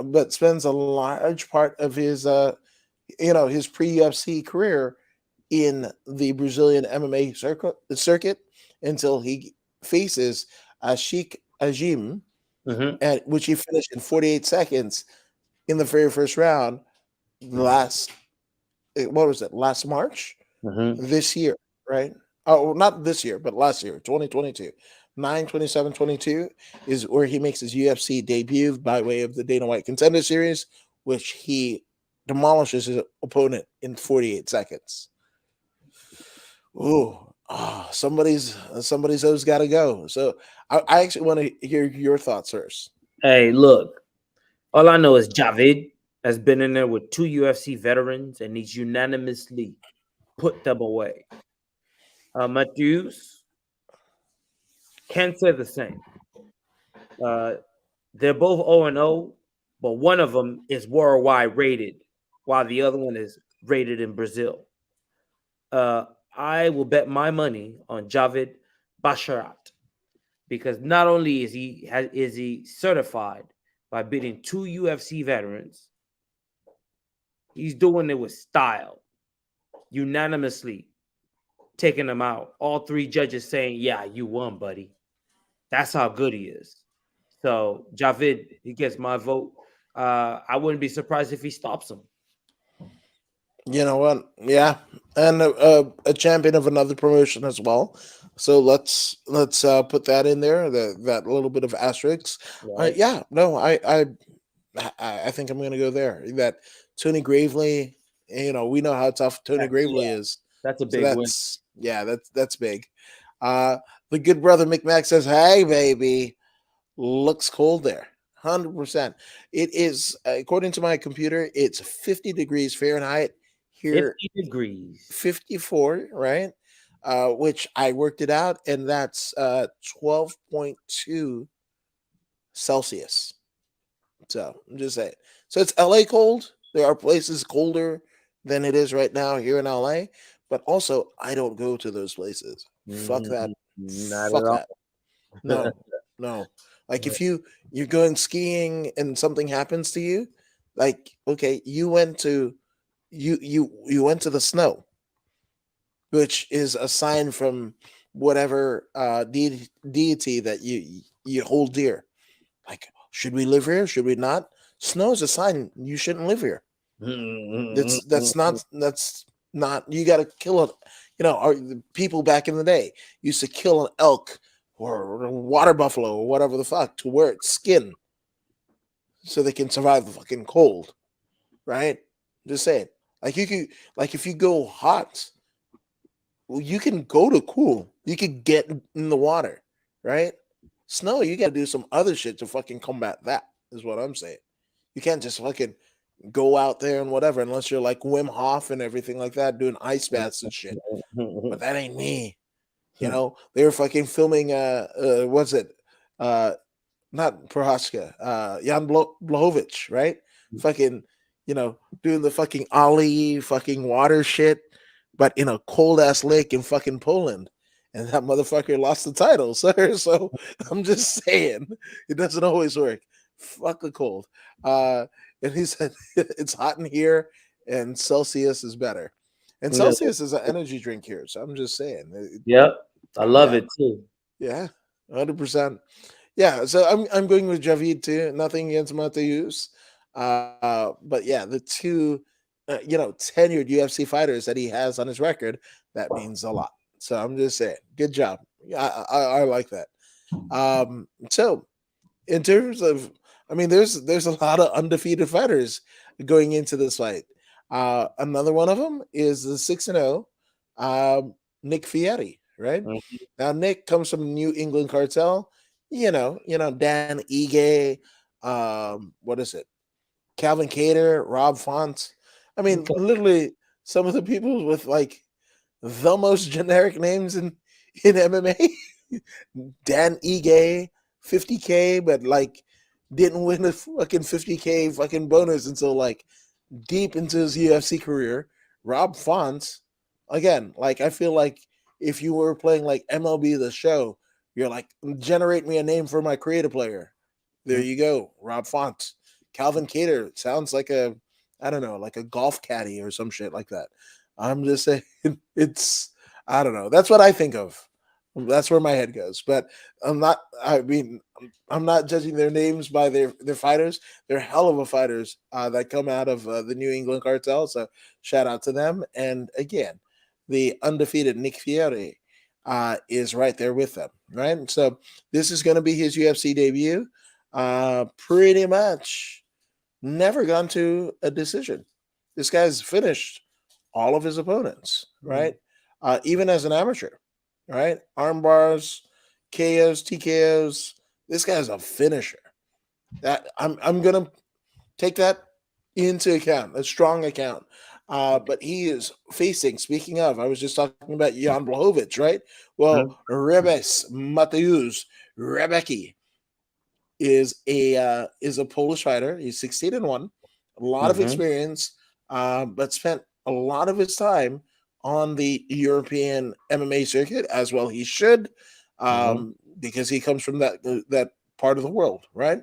S1: but spends a large part of his pre UFC career in the Brazilian MMA circuit until he faces Sheikh Ajim,
S2: Mm-hmm.
S1: which he finished in 48 seconds in the very first round last, what was it, last March
S2: Mm-hmm.
S1: this year, right? Oh, well, not this year, but last year, 2022. 9/27/22 is where he makes his UFC debut by way of the Dana White Contender Series, which he demolishes his opponent in 48 seconds. Ooh, somebody's always got to go. So I actually want to hear your thoughts first.
S2: Hey, look. All I know is Javid has been in there with two UFC veterans, and he's unanimously put them away. Matthews can't say the same. Uh, they're both 0-0, but one of them is worldwide rated, while the other one is rated in Brazil. Uh, I will bet my money on Javid Basharat because not only is he certified by beating two UFC veterans, he's doing it with style, unanimously taking them out. All three judges saying, "Yeah, you won, buddy." That's how good he is. So Javid, he gets my vote. I wouldn't be surprised if he stops him.
S1: You know what? Yeah, and a champion of another promotion as well. So let's put that in there. That little bit of asterisk.
S2: Right?
S1: Yeah, no, I think I'm gonna go there. That Tony Gravely. We know how tough Tony Gravely
S2: Yeah,
S1: is.
S2: that's a
S1: So
S2: big win.
S1: that's big. Uh, the good brother McMack says, "Hey, baby, looks cold there. 100%. It is, according to my computer, it's 50 degrees Fahrenheit here,
S2: 50 degrees.
S1: 54, right? Which I worked it out, and that's 12.2 Celsius. So I'm just saying. So it's LA cold. There are places colder than it is right now here in LA, but also I don't go to those places. Fuck that.
S2: Not at
S1: Fuck
S2: all.
S1: that. No, no. Like if you're going skiing and something happens to you, like okay, you went to the snow, which is a sign from whatever deity that you hold dear. Like, should we live here? Should we not? Snow is a sign you shouldn't live here. That's not. You got to kill it. The people back in the day used to kill an elk or a water buffalo or whatever the fuck to wear its skin so they can survive the fucking cold, right? Just saying. Like you could, like if you go hot, well, you can go to cool. You could get in the water, right? Snow, you got to do some other shit to fucking combat that. Is what I'm saying. You can't just fucking go out there and whatever unless you're like Wim Hof and everything like that, doing ice baths and shit. But that ain't me. They were fucking filming. What's it? Uh, Not Prohaska. Jan Blahovic, right? Fucking doing the fucking ollie fucking water shit, but in a cold ass lake in fucking Poland. And that motherfucker lost the title, sir. So I'm just saying, it doesn't always work. Fuck the cold. And he said it's hot in here, and Celsius is better. And
S2: Yeah.
S1: Celsius is an energy drink here, so I'm just saying.
S2: Yep. I love
S1: Yeah,
S2: it too.
S1: yeah, 100%. Yeah, so I'm going with Javid too. Nothing against Mateus, but yeah, the two, tenured UFC fighters that he has on his record, that means a lot. So I'm just saying, good job. Yeah, I like that. So in terms of, I mean, there's a lot of undefeated fighters going into this fight. Another one of them is the 6-0, Nick Fieri. Right
S2: Mhm.
S1: now, Nick comes from New England Cartel. Dan Ige, what is it? Calvin Cater, Rob Font. I mean,
S2: Okay.
S1: literally some of the people with like the most generic names in MMA. Dan Ige, 50K, but like didn't win a fucking 50K fucking bonus until like deep into his UFC career. Rob Font, again, like I feel like if you were playing like MLB the show, you're like, generate me a name for my creative player. There
S2: Mhm.
S1: you go, Rob Font. Calvin Cater sounds like I don't know, like a golf caddy or some shit like that. I'm just saying, it's, I don't know. That's what I think of. That's where my head goes. But I'm not. I mean, I'm not judging their names by their fighters. They're hell of a fighters that come out of the New England cartel. So shout out to them. And again, the undefeated Nick Fiore is right there with them. Right. So this is going to be his UFC debut. Pretty much never gone to a decision. This guy's finished all of his opponents, right? Even as an amateur, right? Arm bars, KOs, TKOs. This guy's a finisher. That I'm gonna take that into account, a strong account. But he is facing. Speaking of, I was just talking about Jan Blachowicz, right? Well,
S2: Mhm.
S1: Rebes Mateusz Rebecki is a Polish fighter. He's 16-1, a lot of
S2: Mhm.
S1: experience, but spent a lot of his time on the European MMA circuit, as well he should,
S2: Mhm.
S1: because he comes from that part of the world, right?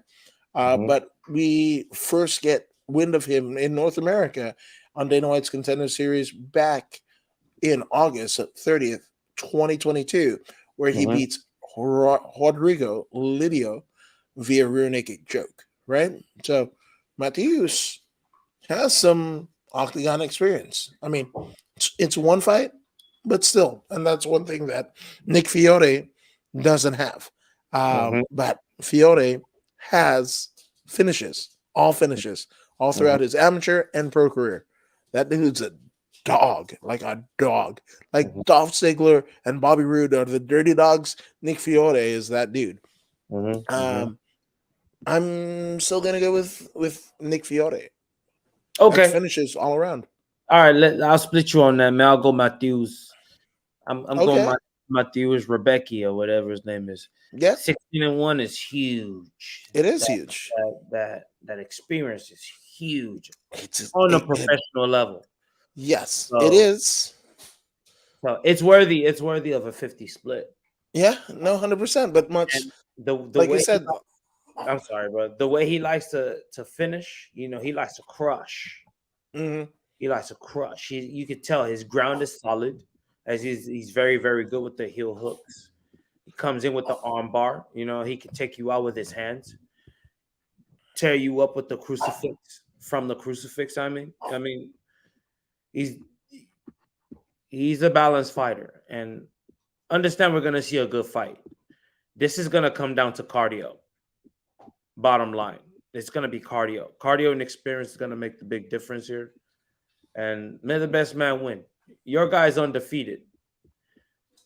S2: Mhm.
S1: But we first get wind of him in North America on Dana White's Contender Series back in August 30th, 2022, where he
S2: Mhm.
S1: beats Rodrigo Lidio via rear naked choke, right? So Mateus has some octagon experience. I mean, it's one fight, but still, and that's one thing that Nick Fiore doesn't have.
S2: Mhm.
S1: But Fiore has finishes, all throughout
S2: Mhm.
S1: his amateur and pro career. That dude's a dog, like a dog. Like
S2: Mhm.
S1: Dolph Ziggler and Bobby Roode are the dirty dogs. Nick Fiore is that dude.
S2: Mhm. Mhm.
S1: Um, I'm still gonna go with Nick Fiore. That's
S2: Okay.
S1: finishes all around.
S2: All right. I'll split you on that, man. I'll go Matthews. I'm going
S1: Okay.
S2: Matthews Rebecca or whatever his name is.
S1: Yeah,
S2: 16-1 is huge.
S1: it is
S2: That
S1: huge.
S2: that experience is huge
S1: It's
S2: on a
S1: it
S2: professional level.
S1: yes, it
S2: So
S1: is.
S2: so it's worthy. It's worthy of a 50 split.
S1: Yeah, no, 100%. But much
S2: And the
S1: like I
S2: way he,
S1: said,
S2: I'm sorry, bro. The way he likes to finish, he likes to crush.
S1: mhm,
S2: He likes to crush. You could tell his ground is solid, as he's very very good with the heel hooks. He comes in with the arm bar. He can take you out with his hands, tear you up with the crucifix from the crucifix. I mean, he's he's a balanced fighter, and understand we're gonna see a good fight. This is gonna come down to cardio. Bottom line, it's gonna be cardio. Cardio and experience is gonna make the big difference here. And may the best man win. Your guy's undefeated.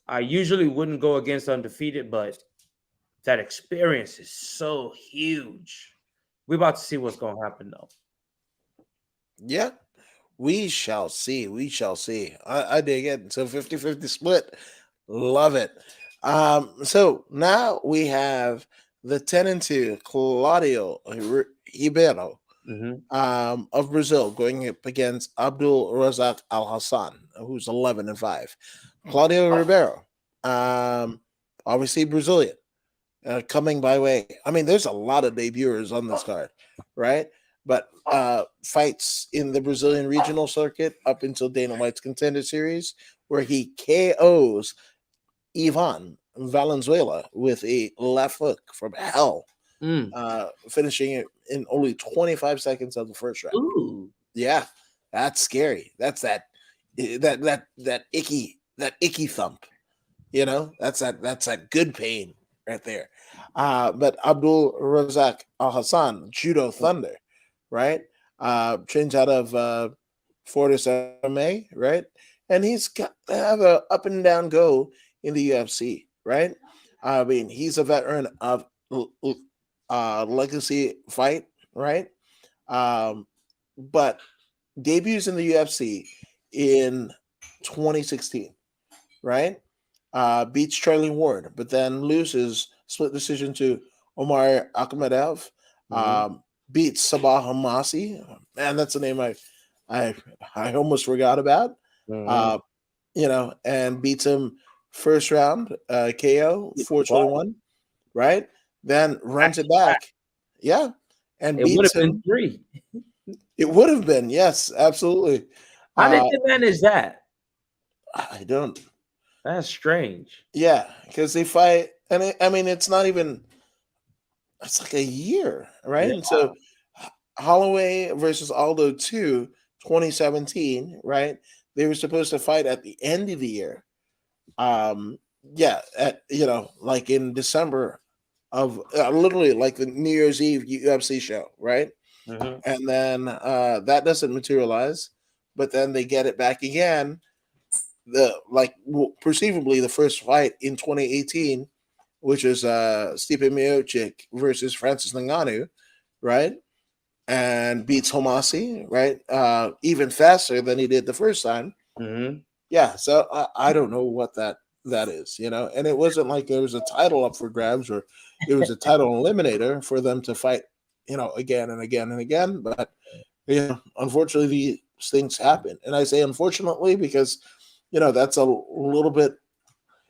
S2: I usually wouldn't go against undefeated, but that experience is so huge. We're about to see what's going to happen, though.
S1: yeah, we shall see. We shall see. I dig it. So 50-50 split. Love it. So now we have the 10-2 Claudio Ribeiro
S2: Mm-hmm.
S1: of Brazil, going up against Abdul Razak Al Hassan, who's 11-5. Claudio Ribeiro, um, obviously Brazilian, coming by way. I mean, there's a lot of debuters on this card, right? But fights in the Brazilian regional circuit up until Dana White's Contender Series, where he KOs Ivan Valenzuela with a left hook from hell,
S2: Mm.
S1: finishing it in only 25 seconds of the first round.
S2: Ooh.
S1: Yeah, that's scary. That's that icky thump. That's that good pain right there. But Abdul Razak Al Hassan, Judo Thunder, right? Trains out of Fortis MMA, right? And he's got have a up and down go in the UFC, right? I mean, he's a veteran of Legacy Fight, right? Um, but debuts in the UFC in 2016, right? Beats Charlie Ward, but then loses split decision to Omar Akhmedov.
S2: Mm-hmm.
S1: Beats Sabah Hamasi. Man, that's a name I I almost forgot about.
S2: Mm-hmm.
S1: Uh, and beats him first round KO 421, right? Then
S2: Back
S1: runs it
S2: to back.
S1: back, yeah, and
S2: It would
S1: beats
S2: have been
S1: him.
S2: 3.
S1: It would have been, yes, absolutely.
S2: How did
S1: Uh,
S2: they manage that?
S1: I don't.
S2: That's strange.
S1: Yeah, because they fight, and I mean, it's not even. It's like a year, right?
S2: Yeah.
S1: And so, Holloway versus Aldo 2, 2017, right? They were supposed to fight at the end of the year. Um, yeah, like in December of literally like the New Year's Eve UFC show, right?
S2: Mm-hmm.
S1: And then that doesn't materialize, but then they get it back again. Perceivably the first fight in 2018, which is Stipe Miocic versus Francis Ngannou, right? And beats Homasi, right? Even faster than he did the first time.
S2: Mm-hmm.
S1: Yeah, so I don't know what that is, and it wasn't like there was a title up for grabs or it was a title eliminator for them to fight, again and again and again. But unfortunately, these things happen, and I say unfortunately because that's a little bit.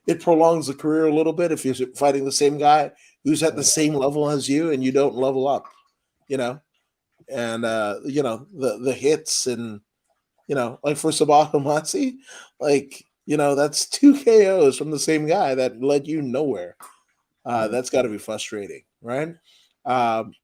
S1: It prolongs the career a little bit if you're fighting the same guy who's at the same level as you and you don't level up, you know, and the hits and like for Sabah Matsi, like that's 2 KOs from the same guy that led you nowhere. That's got to be frustrating, right? Um,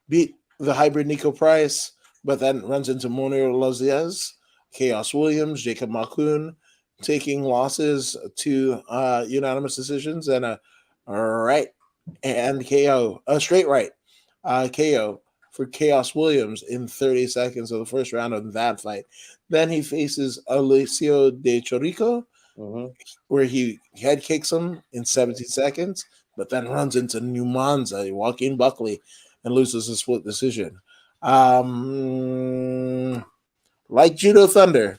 S1: Beat the hybrid Nico Price, but then runs into Monir Laziez, Chaos Williams, Jacob Malkoun, taking losses to unanimous decisions and a right and KO, a straight right KO for Chaos Williams in 30 seconds of the first round of that fight. Then he faces Alicio de Chorico,
S2: Mm-hmm.
S1: where he head kicks him in 17 seconds, but then runs into Numanza, Joaquin Buckley, and loses a split decision. Like Judo Thunder,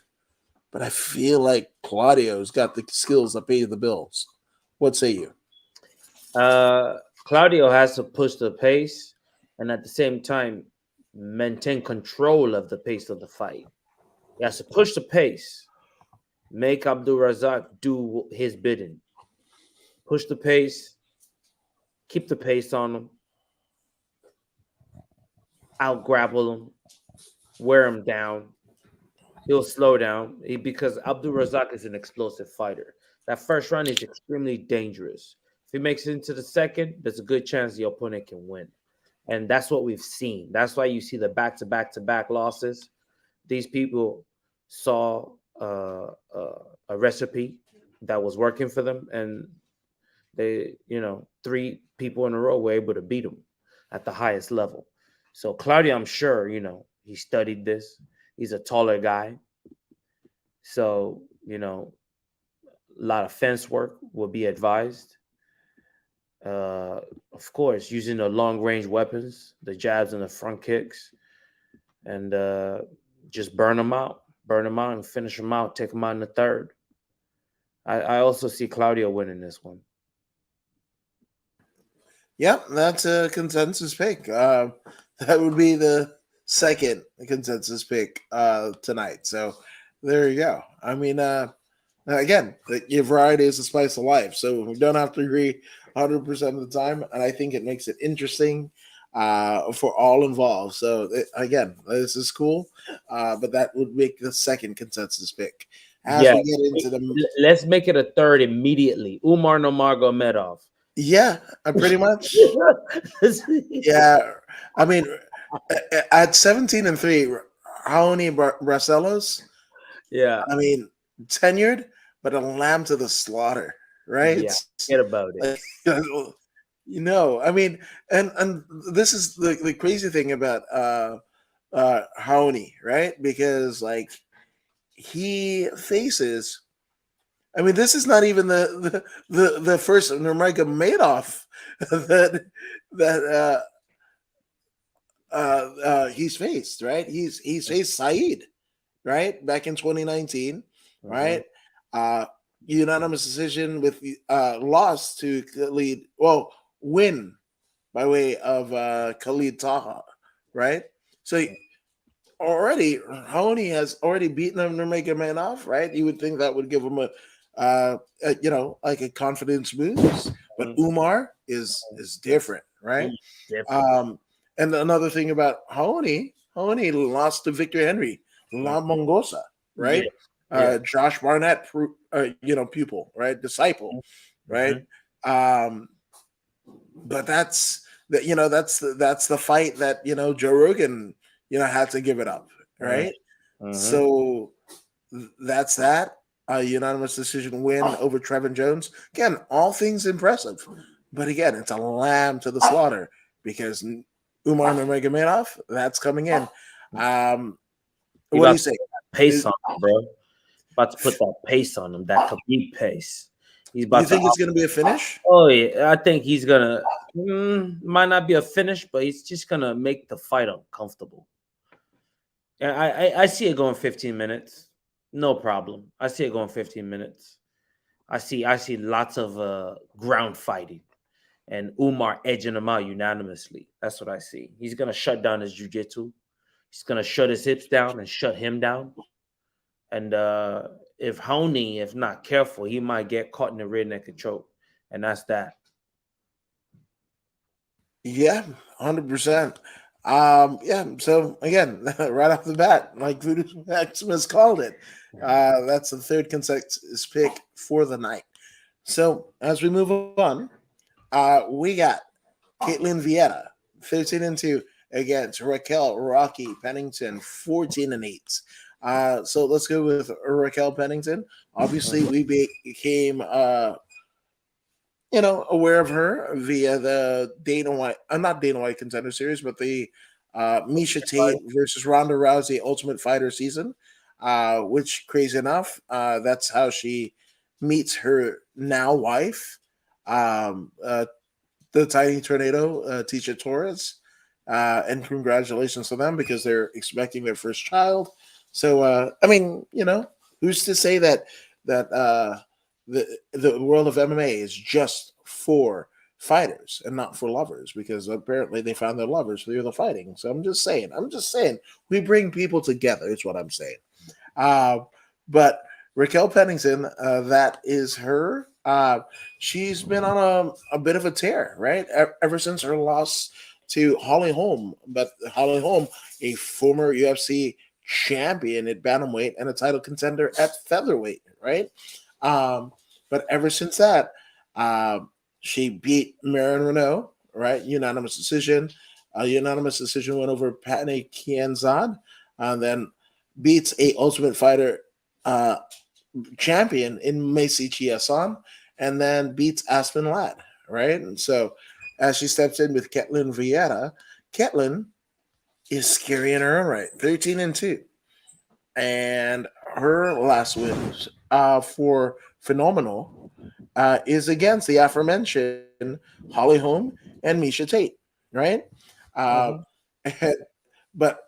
S1: but I feel like Claudio's got the skills that pay the bills. What say you?
S2: Claudio has to push the pace and at the same time maintain control of the pace of the fight. He has to push the pace, make Abdul Razak do his bidding, push the pace, keep the pace on him, out grapple him, wear him down. He'll slow down because Abdul Razak is an explosive fighter. That first round is extremely dangerous. If he makes it into the second, there's a good chance the opponent can win. And that's what we've seen. That's why you see the back-to-back-to-back losses. These people saw a recipe that was working for them, and they, 3 people in a row were able to beat them at the highest level. So Claudio, I'm sure, he studied this. He's a taller guy. So, a lot of fence work will be advised. Of course, using the long range weapons, the jabs and the front kicks, and just burn them out, and finish them out. Take them out in the third. I also see Claudio winning this one.
S1: Yep, that's a consensus pick. That would be the second consensus pick tonight. So there you go. I mean, again, your variety is the spice of life. So we don't have to agree 100% of the time, and I think it makes it interesting for all involved. So again, this is cool, but that would make the second consensus pick. As
S2: Yeah,
S1: we get into the
S2: let's make it a third immediately. Umar Nurmagomedov.
S1: yeah, pretty much yeah. I mean, at 17-3, Raoni Barcelos.
S2: Yeah,
S1: I mean, tenured, but a lamb to the slaughter, right?
S2: yeah. Forget about it.
S1: Like, I mean, and this is the crazy thing about Haoni, right? Because like he faces, I mean, this is not even the first Nurmagomedov that that he's faced, right? He's faced Saeed, right, back in 2019,
S2: Mhm.
S1: right? Uh, Unanimous decision with loss to Khalid. Well, win by way of Khalid Taha, right? So already Honey has already beaten him to make a man off, right? You would think that would give him like a confidence boost, but
S2: Mhm.
S1: Umar is different, right?
S2: He's different.
S1: Um, and another thing about Honey lost to Victor Henry,
S2: Mhm.
S1: La Mongosa,
S2: Yeah,
S1: right?
S2: yeah.
S1: Josh Barnett, pupil, right? Disciple, right?
S2: Mhm.
S1: Um, but that's the fight that Joe Rogan had to give it up,
S2: Mhm.
S1: right?
S2: Mhm.
S1: So that's that unanimous decision win over Trevin Jones. Again, all things impressive, but again, it's a lamb to the slaughter because Umar Nurmagomedov that's coming in. Um,
S2: He
S1: what do
S2: about
S1: you
S2: to
S1: say?
S2: put that pace
S1: Is-
S2: on him, bro. About to put that pace on him, that Khabib pace. He's
S1: You
S2: about to.
S1: think it's going to be a finish?
S2: Oh yeah, I think he's gonna. Might not be a finish, but he's just gonna make the fight uncomfortable. And I see it going 15 minutes, no problem. I see it going 15 minutes. I see lots of ground fighting and Umar edging him out unanimously. That's what I see. He's gonna shut down his jujitsu. He's gonna shut his hips down and shut him down. And if Honey, if not careful, he might get caught in the rear naked choke, and that's that.
S1: Yeah, 100%. Yeah. So again, right off the bat, like Voodoomaximus called it, that's the third consecutive pick for the night. So as we move on, we got Caitlin Vieira, 13-2 against Raquel Rocky Pennington, 14-8. So let's go with Raquel Pennington. Obviously, we became aware of her via the Dana White, not Dana White Contender Series, but the Misha Tate versus Ronda Rousey Ultimate Fighter season, which, crazy enough, that's how she meets her now wife, the Tiny Tornado, Tisha Torres. And congratulations to them because they're expecting their first child. So, I mean, who's to say that the world of MMA is just for fighters and not for lovers? Because apparently they found their lovers through the fighting. So I'm just saying, we bring people together. Is what I'm saying. Uh, but Raquel Pennington, that is her. She's been on a bit of a tear, right? Ever since her loss to Holly Holm. But Holly Holm, a former UFC champion at bantamweight and a title contender at featherweight, right? Um, but ever since that, she beat Marin Renault, right? Unanimous decision. A unanimous decision went over Patney Kianzad, and then beats a Ultimate Fighter uh, champion in Macy Chiasson, and then beats Aspen Ladd, right? And so as she steps in with Ketlin Vieira, Ketlin is scary in her own right, 13-2. And her last win for Phenomenal is against the aforementioned Holly Holm and Misha Tate, right? Uh,
S2: Mhm.
S1: but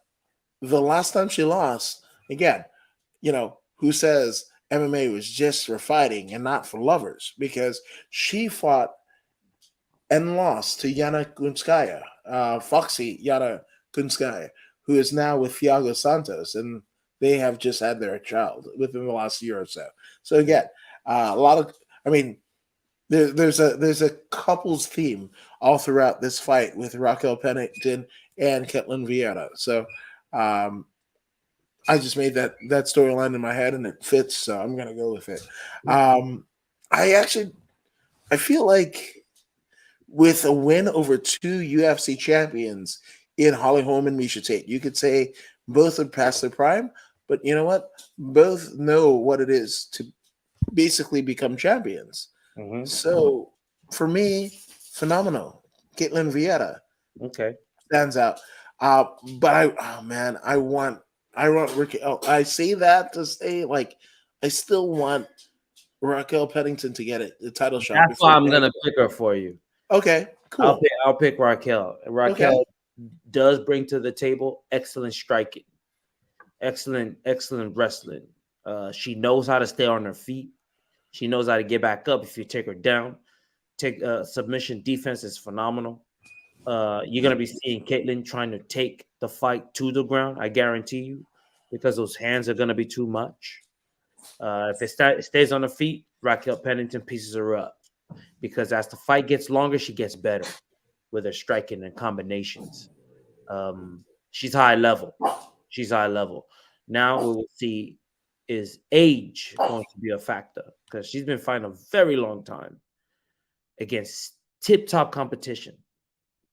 S1: the last time she lost, again, who says MMA was just for fighting and not for lovers? Because she fought and lost to Yana Kunskaya, Foxy Yana Kunskaya, who is now with Thiago Santos, and they have just had their child within the last year or so. So again, a lot of, I mean, there's a couples theme all throughout this fight with Raquel Pennington and Ketlin Vieira. So um, I just made that storyline in my head and it fits, so I'm gonna go with it. Um, I actually I feel like with a win over two UFC champions in Holly Holm and Misha Tate, you could say both are past their prime, but you know what? Both know what it is to basically become champions.
S2: Mm-hmm.
S1: So for me, phenomenal. Caitlin Vieira
S2: Okay.
S1: stands out. Uh, but oh man, I want Raquel. I say that to say like I still want Raquel Pennington to get it the title shot
S2: That's why
S1: before
S2: I'm
S1: getting.
S2: gonna pick her for you.
S1: Okay, cool.
S2: I'll pick Raquel.
S1: Okay,
S2: Raquel does bring to the table excellent striking, excellent wrestling. She knows how to stay on her feet. She knows how to get back up if you take her down. Take submission defense is phenomenal. You're gonna be seeing Caitlyn trying to take the fight to the ground. I guarantee you, because those hands are gonna be too much. If it stays on her feet, Raquel Pennington pieces her up. Because as the fight gets longer, she gets better with her striking and combinations. She's high level. She's high level. Now we will see, is age going to be a factor? Because she's been fighting a very long time against tip top competition.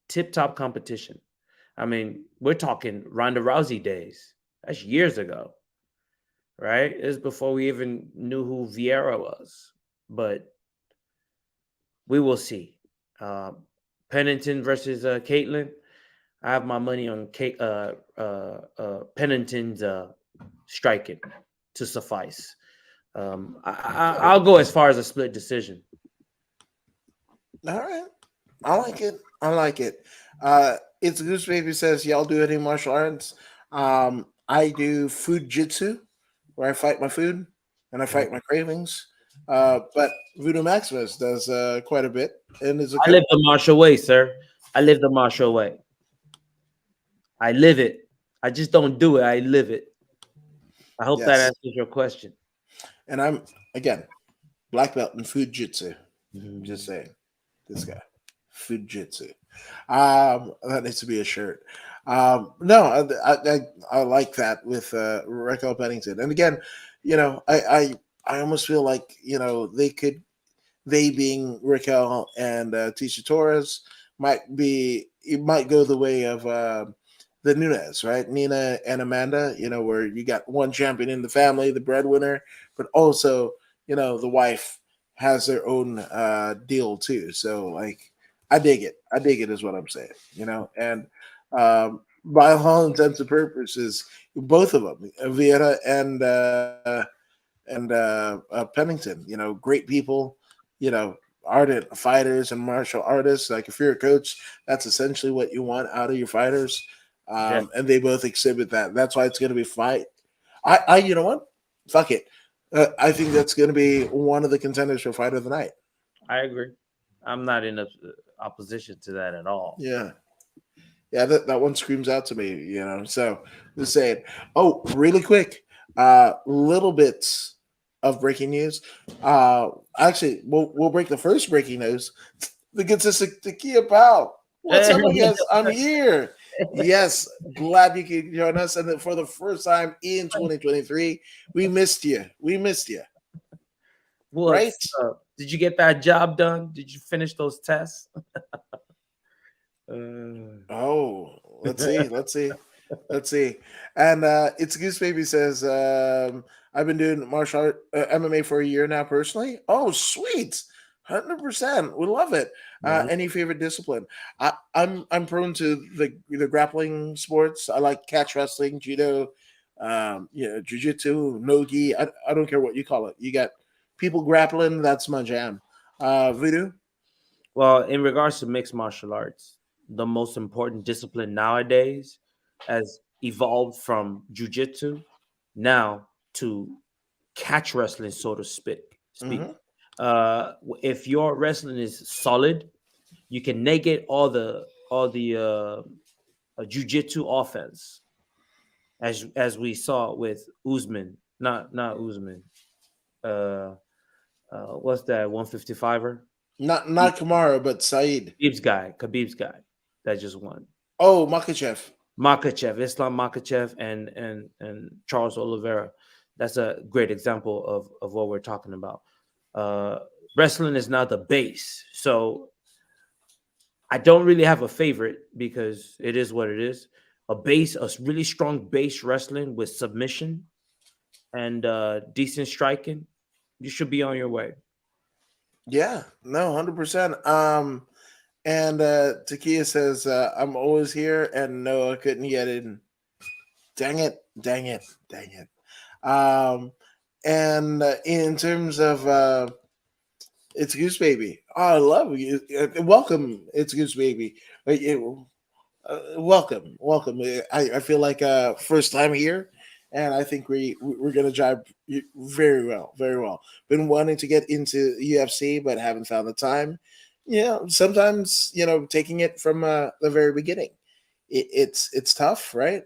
S2: Tip top competition. I mean, we're talking Ronda Rousey days. That's years ago, right? It's before we even knew who Vieira was. But we will see. Uh, Pennington versus Caitlyn. I have my money on Pennington's striking to suffice. I'll go as far as a split decision.
S1: all right. I like it. I like it. It's Goose Baby says y'all do any martial arts. I do food jitsu, where I fight my food and I fight my cravings. But Voodoo Maximus does quite a bit and is a
S2: I
S1: coach.
S2: live the martial way, sir. I live the martial way. I live it. I just don't do it. I live it. I hope that
S1: Yes,
S2: answers your question.
S1: and I'm again black belt in food jitsu. Just
S2: Mhm.
S1: saying, this guy food jitsu. That needs to be a shirt. No, I like that with Raquel Pennington. And again, I almost feel like they being Raquel and Tisha Torres it might go the way of the Nunes, right? Nina and Amanda, where you got one champion in the family, the breadwinner, but also, the wife has their own deal too. So like I dig it. I dig it is what I'm saying. And by all intents and purposes, both of them, Vieira and Pennington, great people, ardent fighters and martial artists. Like if you're a coach, that's essentially what you want out of your fighters.
S2: Yeah,
S1: And they both exhibit that. That's why it's going to be fight. You know what? Fuck it. I think that's going to be one of the contenders for fight of the night.
S2: I agree. I'm not in opposition to that at all.
S1: Yeah. Yeah, that one screams out to me. So just saying. Oh, really quick, little bits of breaking news. Actually, we'll break the first breaking news. The consistent Takia Pal. What's up, my guys? I'm here. Yes, glad you could join us. And for the first time in 2023, we missed you. We missed you, right?
S2: What's up? Did you get that job done? Did you finish those tests?
S1: Oh, let's see. Let's see. Let's see. And it's Goose Baby says, I've been doing martial art MMA for a year now personally. Oh, sweet. 100%. We love it.
S2: Mhm.
S1: Any favorite discipline? I'm prone to the grappling sports. I like catch wrestling, judo, jiu-jitsu, nogi. I don't care what you call it. You got people grappling, that's my jam. Voodoo?
S2: Well, in regards to mixed martial arts, the most important discipline nowadays has evolved from jujitsu now to catch wrestling, so to speak.
S1: Mm-hmm.
S2: If your wrestling is solid, you can negate all the jujitsu offense. as we saw with Usman, not Usman. Uh, what's that 155er?
S1: Not Kamara, but Saeed.
S2: Khabib's guy that just won.
S1: Oh, Makachev.
S2: Islam Makachev, and Charles Oliveira. That's a great example of what we're talking about. Wrestling is now the base, so I don't really have a favorite because it is what it is. A really strong base wrestling with submission and decent striking. You should be on your way.
S1: Yeah, no, 100%. And Takia says, I'm always here, and no, I couldn't get in. Dang it, dang it, dang it. And in terms of It's Goose Baby. Oh, I love you. Welcome, It's Goose Baby. Welcome, welcome. I feel like first time here, and I think we're gonna jive very well, very well. Been wanting to get into UFC, but haven't found the time. Sometimes taking it from the very beginning, it's tough, right?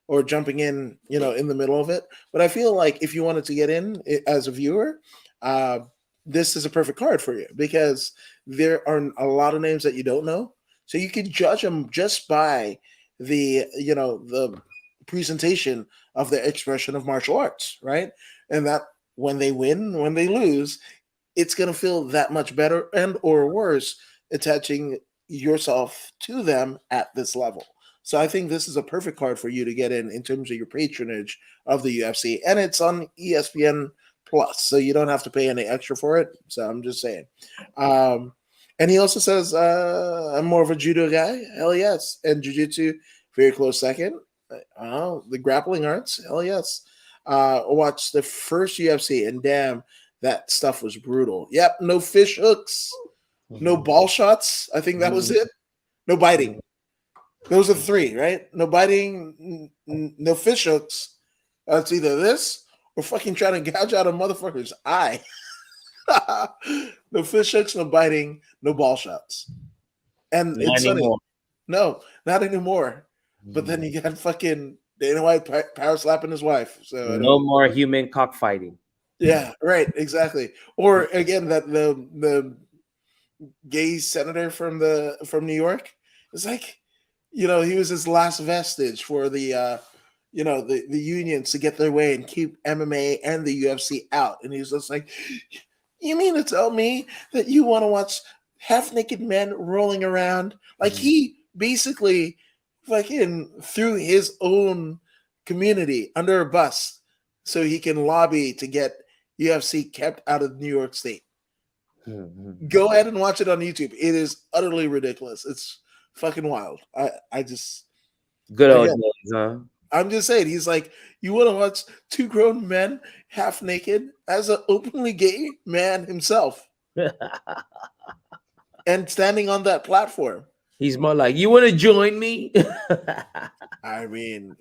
S1: Or jumping in, in the middle of it. But I feel like if you wanted to get in as a viewer, uh, this is a perfect card for you because there are a lot of names that you don't know, so you can judge them just by the presentation of their expression of martial arts, right? And that when they win, when they lose, it's going to feel that much better and or worse attaching yourself to them at this level. So I think this is a perfect card for you to get in terms of your patronage of the UFC, and it's on ESPN Plus, so you don't have to pay any extra for it. So I'm just saying. And he also says, I'm more of a judo guy. Hell yes. And jiu-jitsu, very close second. The grappling arts, hell yes. Watch the first UFC, and damn, that stuff was brutal. Yep, no fish hooks, no ball shots. I think that was it. No biting. Those are three, right? No biting, no fish hooks. It's either this or fucking trying to gouge out a motherfucker's eye. No fish hooks, no biting, no ball shots. And
S2: Not
S1: it's funny.
S2: anymore.
S1: No, not anymore. But then you got fucking Dana White power slapping his wife. So I
S2: No
S1: don't.
S2: more human cockfighting.
S1: Yeah, right, exactly. Or again, that the gay senator from New York. It's like, he was his last vestige for the unions to get their way and keep MMA and the UFC out. And he's just like, you mean to tell me that you want to watch half naked men rolling around? Like he basically fucking threw his own community under a bus so he can lobby to get UFC kept out of New York State. Go ahead and watch it on YouTube. It is utterly ridiculous. It's fucking wild. I just
S2: Good old
S1: again,
S2: days, huh?
S1: I'm just saying, he's like, you want to watch two grown men half naked as an openly gay man himself and standing on that platform.
S2: He's more like, you want to join me?
S1: I mean,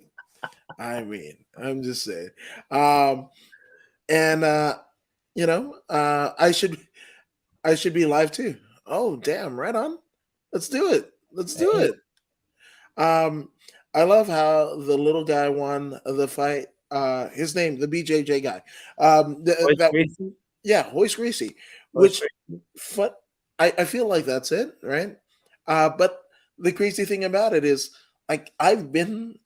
S1: I'm just saying. And I should be live too. Oh, damn, right on. Let's do it. Let's do it. I love how the little guy won the fight. His name, the BJJ guy. Hoist Gracie. Which, I feel like that's it, right? But the crazy thing about it is, like, I've been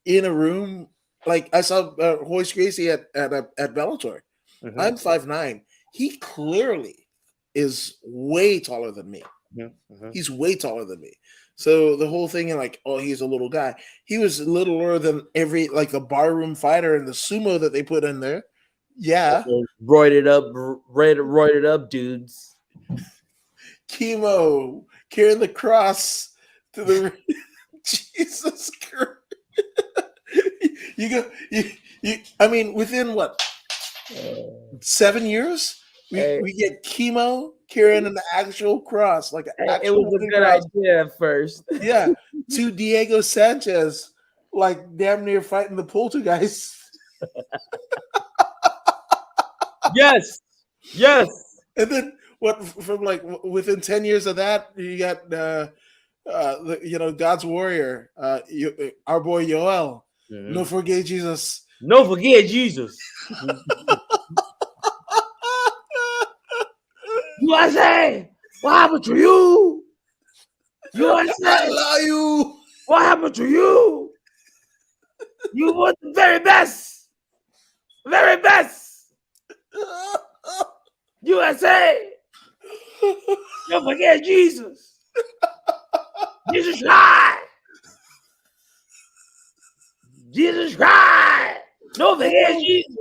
S1: in a room, like I saw Hoist Gracie at Bellator. I'm 5'9". He clearly is way taller than me. He's way taller than me. So the whole thing, like, oh, he's a little guy. He was littler than the barroom fighter and the sumo that they put in there. Yeah.
S2: Roided up dudes.
S1: Chemo carrying the cross to the Jesus Christ. I mean, within what? 7 years? We get chemo carrying an actual cross, like an actual.
S2: It was a good idea at first.
S1: Yeah, to Diego Sanchez, like damn near fighting the poltergeist.
S2: Yes.
S1: And then what? From like within 10 years of that, you got God's warrior, our boy Yoel, No forget Jesus.
S2: No forget Jesus. USA, what happened to you?
S1: I
S2: USA,
S1: love you.
S2: what happened to you? You were the very best. Very best. USA, don't forget Jesus. Jesus Christ. Jesus Christ. Don't forget Jesus.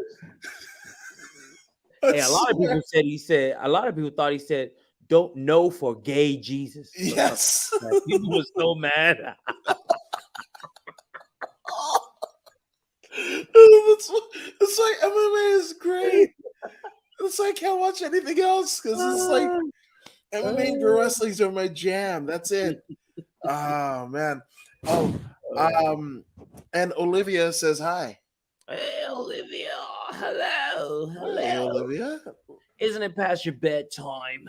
S2: Hey, a lot of people said a lot of people thought he said, don't know for gay Jesus. Or something.
S1: Yes.
S2: Like, people were so mad.
S1: It's like MMA is great. It's like I can't watch anything else because it's like MMA and pro wrestling's are my jam. That's it. Oh man. Oh, and Olivia says hi.
S2: Hey, Olivia. Hello.
S1: Hey,
S2: Hello.
S1: Olivia.
S2: Isn't it past your bedtime?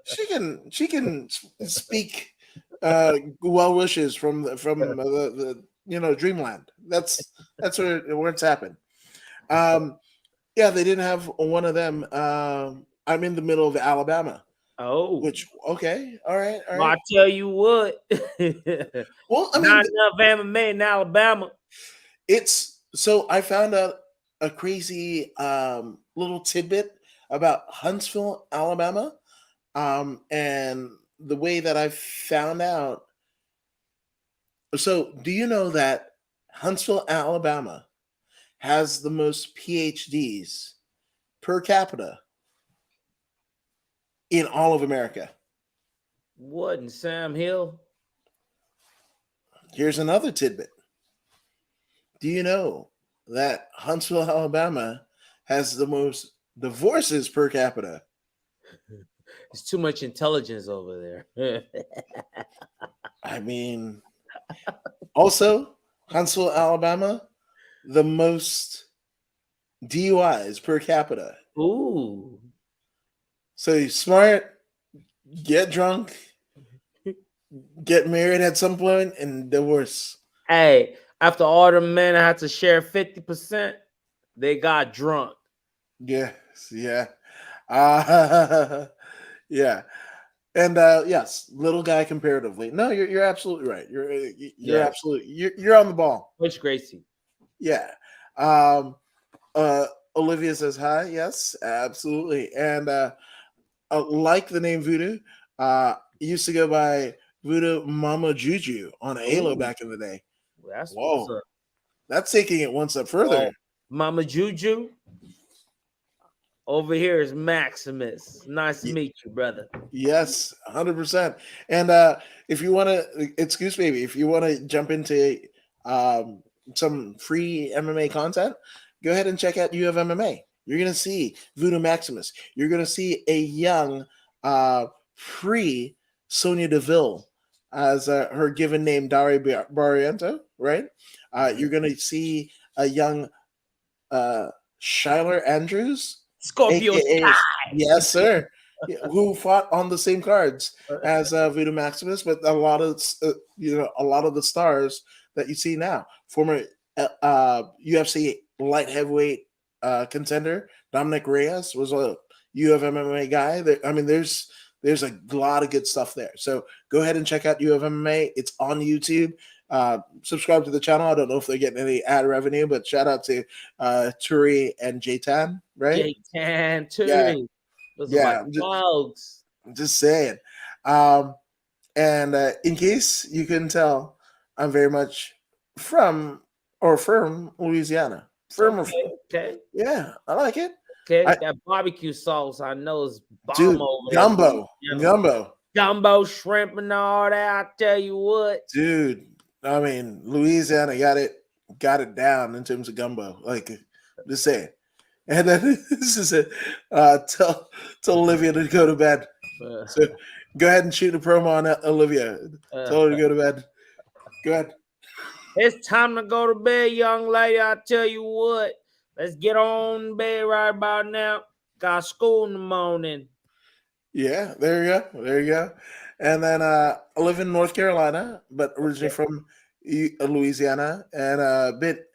S1: She can speak well wishes from the dreamland. That's where it's happened. Yeah, they didn't have one of them. I'm in the middle of Alabama.
S2: Oh,
S1: Which okay, all right.
S2: well, I tell you what.
S1: Well, I mean,
S2: Not enough MMA in Alabama.
S1: it's so I found out a crazy little tidbit about Huntsville, Alabama, and the way that I found out. So, do you know that Huntsville, Alabama, has the most PhDs per capita in all of America?
S2: What in Sam Hill?
S1: Here's another tidbit. Do you know that Huntsville, Alabama has the most divorces per capita?
S2: There's too much intelligence over there.
S1: I mean, also, Huntsville, Alabama, the most DUIs per capita.
S2: Ooh.
S1: So you're smart, get drunk, get married at some point, and divorce.
S2: Hey, after all the men had to share 50%, they got drunk.
S1: Yes, yeah. Yeah. And yes, little guy comparatively. No, you're absolutely right. You're absolutely you're on the ball.
S2: Which Gracie?
S1: Yeah. Olivia says hi. Yes, absolutely. And like the name Voodoo, used to go by Voodoo Mama Juju on Halo back in the day.
S2: Well, that's what's
S1: Whoa,
S2: up.
S1: that's taking it one step further.
S2: Mama Juju. Over here is Maximus. Nice to meet you, brother.
S1: Yes, 100%. And if you want to, excuse me, if you want to jump into some free MMA content, go ahead and check out U of MMA. You're going to see Voodoomaximus. You're going to see a young, free Sonya Deville as her given name, Dari Barriento, right? You're going to see a young Shyler Andrews,
S2: Scorpio
S1: AKA,
S2: Sky.
S1: yes, sir, who fought on the same cards as Voodoomaximus, but a lot of a lot of the stars that you see now, former UFC light heavyweight contender Dominic Reyes was a U of MMA guy. I mean, there's a lot of good stuff there. So go ahead and check out U of MMA. It's on YouTube. Subscribe to the channel. I don't know if they're getting any ad revenue, but shout out to Turi and Jaytan, right?
S2: Jaytan, Turi.
S1: Yeah.
S2: Those
S1: Yeah,
S2: are my dogs.
S1: I'm just saying. And in case you couldn't tell, I'm very much from Louisiana.
S2: Okay.
S1: Yeah, I like it.
S2: Okay, that barbecue sauce I know is bomb
S1: Dude,
S2: over
S1: gumbo,
S2: gumbo, shrimp, and all that. I tell you what,
S1: dude. I mean, Louisiana got it down in terms of gumbo. Like, just saying. And then this is it. Tell Olivia to go to bed. So go ahead and shoot a promo on Olivia. Tell her to go to bed. Go ahead.
S2: It's time to go to bed, young lady. I tell you what, let's get on bed right about now. Got school in the morning.
S1: Yeah, there you go. And then I live in North Carolina, but originally from Louisiana, and a bit.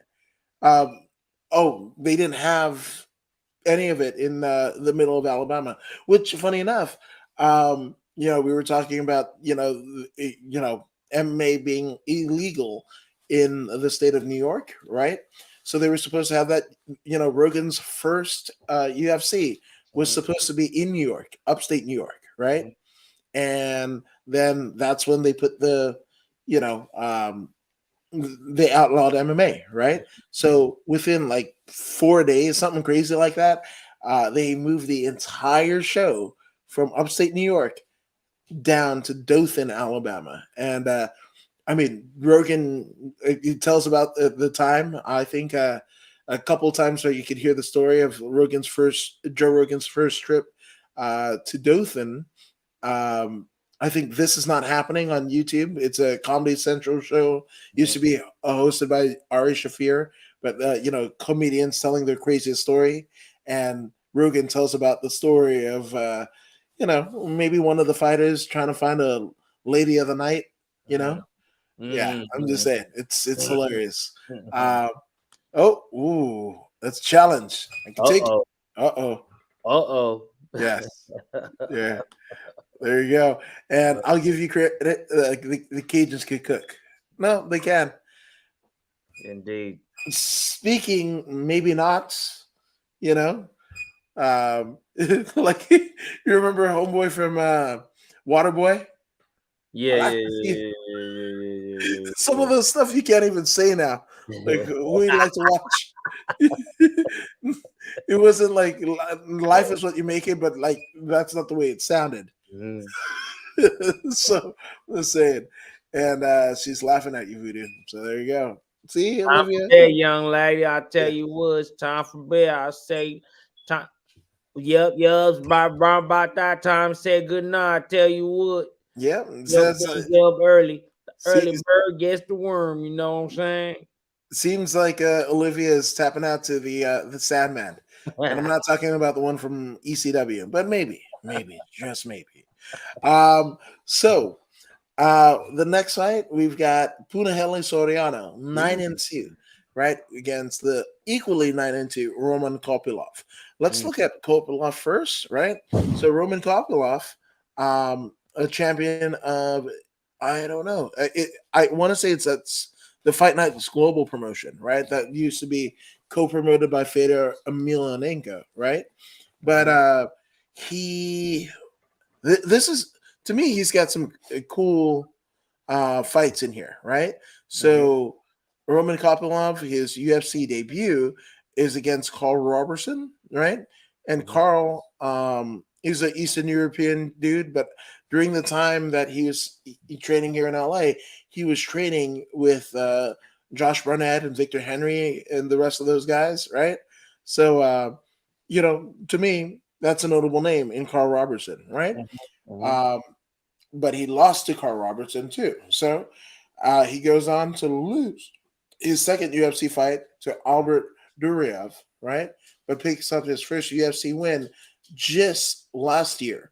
S1: Um, oh, they didn't have any of it in the middle of Alabama. Which, funny enough, we were talking about MMA being illegal in the state of New York, right? So they were supposed to have that. Rogan's first UFC was
S2: Mhm,
S1: supposed to be in New York, upstate New York, right?
S2: mhm,
S1: And then that's when they put you know, um, they outlawed MMA, right? So within like 4 days, something crazy like that, they moved the entire show from upstate New York down to Dothan, Alabama. And I mean, Rogan, he tells about the time. I think a couple times where you could hear the story of Joe Rogan's first trip to Dothan. um, I think this is not happening on YouTube. It's a Comedy Central show. Used
S2: mhm.
S1: to be hosted by Ari Shafir, but comedians telling their craziest story, and Rogan tells about the story of maybe one of the fighters trying to find a lady of the night. You
S2: Mhm,
S1: know, yeah, I'm just
S2: mhm,
S1: saying it's hilarious.
S2: mhm.
S1: Uh, that's a challenge. I can take it.
S2: Uh-oh.
S1: Uh oh,
S2: Uh-oh.
S1: yes, yeah. There you go. And I'll give you credit. The Cajuns can cook. No, they can.
S2: Indeed.
S1: Speaking, maybe not. You know, um, like you remember Homeboy from Waterboy?
S2: Yeah, yeah,
S1: He-
S2: yeah, yeah, yeah, yeah,
S1: some
S2: yeah,
S1: of the stuff you can't even say now. Like
S2: yeah,
S1: who you like to watch. It wasn't like life is what you make it, but like that's not the way it sounded.
S2: Mhm.
S1: So I'm saying, and she's laughing at you, Voodoo. So there you go. See,
S2: Time for
S1: Olivia.
S2: bed, young lady. I tell
S1: Yeah,
S2: you what, it's time for bed. I say, time. Yep, yep. About that time. Say good night. I tell you what.
S1: yeah.
S2: Yep,
S1: Says
S2: things up early. The
S1: see,
S2: early bird gets the worm. You know what I'm saying?
S1: seems like Olivia is tapping out to the Sandman, and I'm not talking about the one from ECW, but maybe, just maybe. So the next fight we've got Punahele Soriano,
S2: Ooh.
S1: 9-2, right, against the equally 9-2 Roman Kopilov. Let's
S2: Mm,
S1: look at Kopilov first, right? So Roman Kopilov, a champion of, I don't know, I want to say that's the Fight Night Global promotion, right? That used to be co-promoted by Fedor Emelianenko, right? But
S2: mhm,
S1: he, this is, to me, he's got some cool fights in here, right?
S2: mhm,
S1: So Roman Kopilov, his UFC debut is against Carl Robertson, right? And
S2: mhm,
S1: Carl, he's an Eastern European dude, but during the time that he was training here in LA, he was training with Josh Barnett and Victor Henry and the rest of those guys, right? So, to me, that's a notable name in Carl Robertson, right?
S2: mhm, mhm,
S1: Um, but he lost to Carl Robertson too. So he goes on to lose his second UFC fight to Albert Duriev, right? But picks up his first UFC win just last year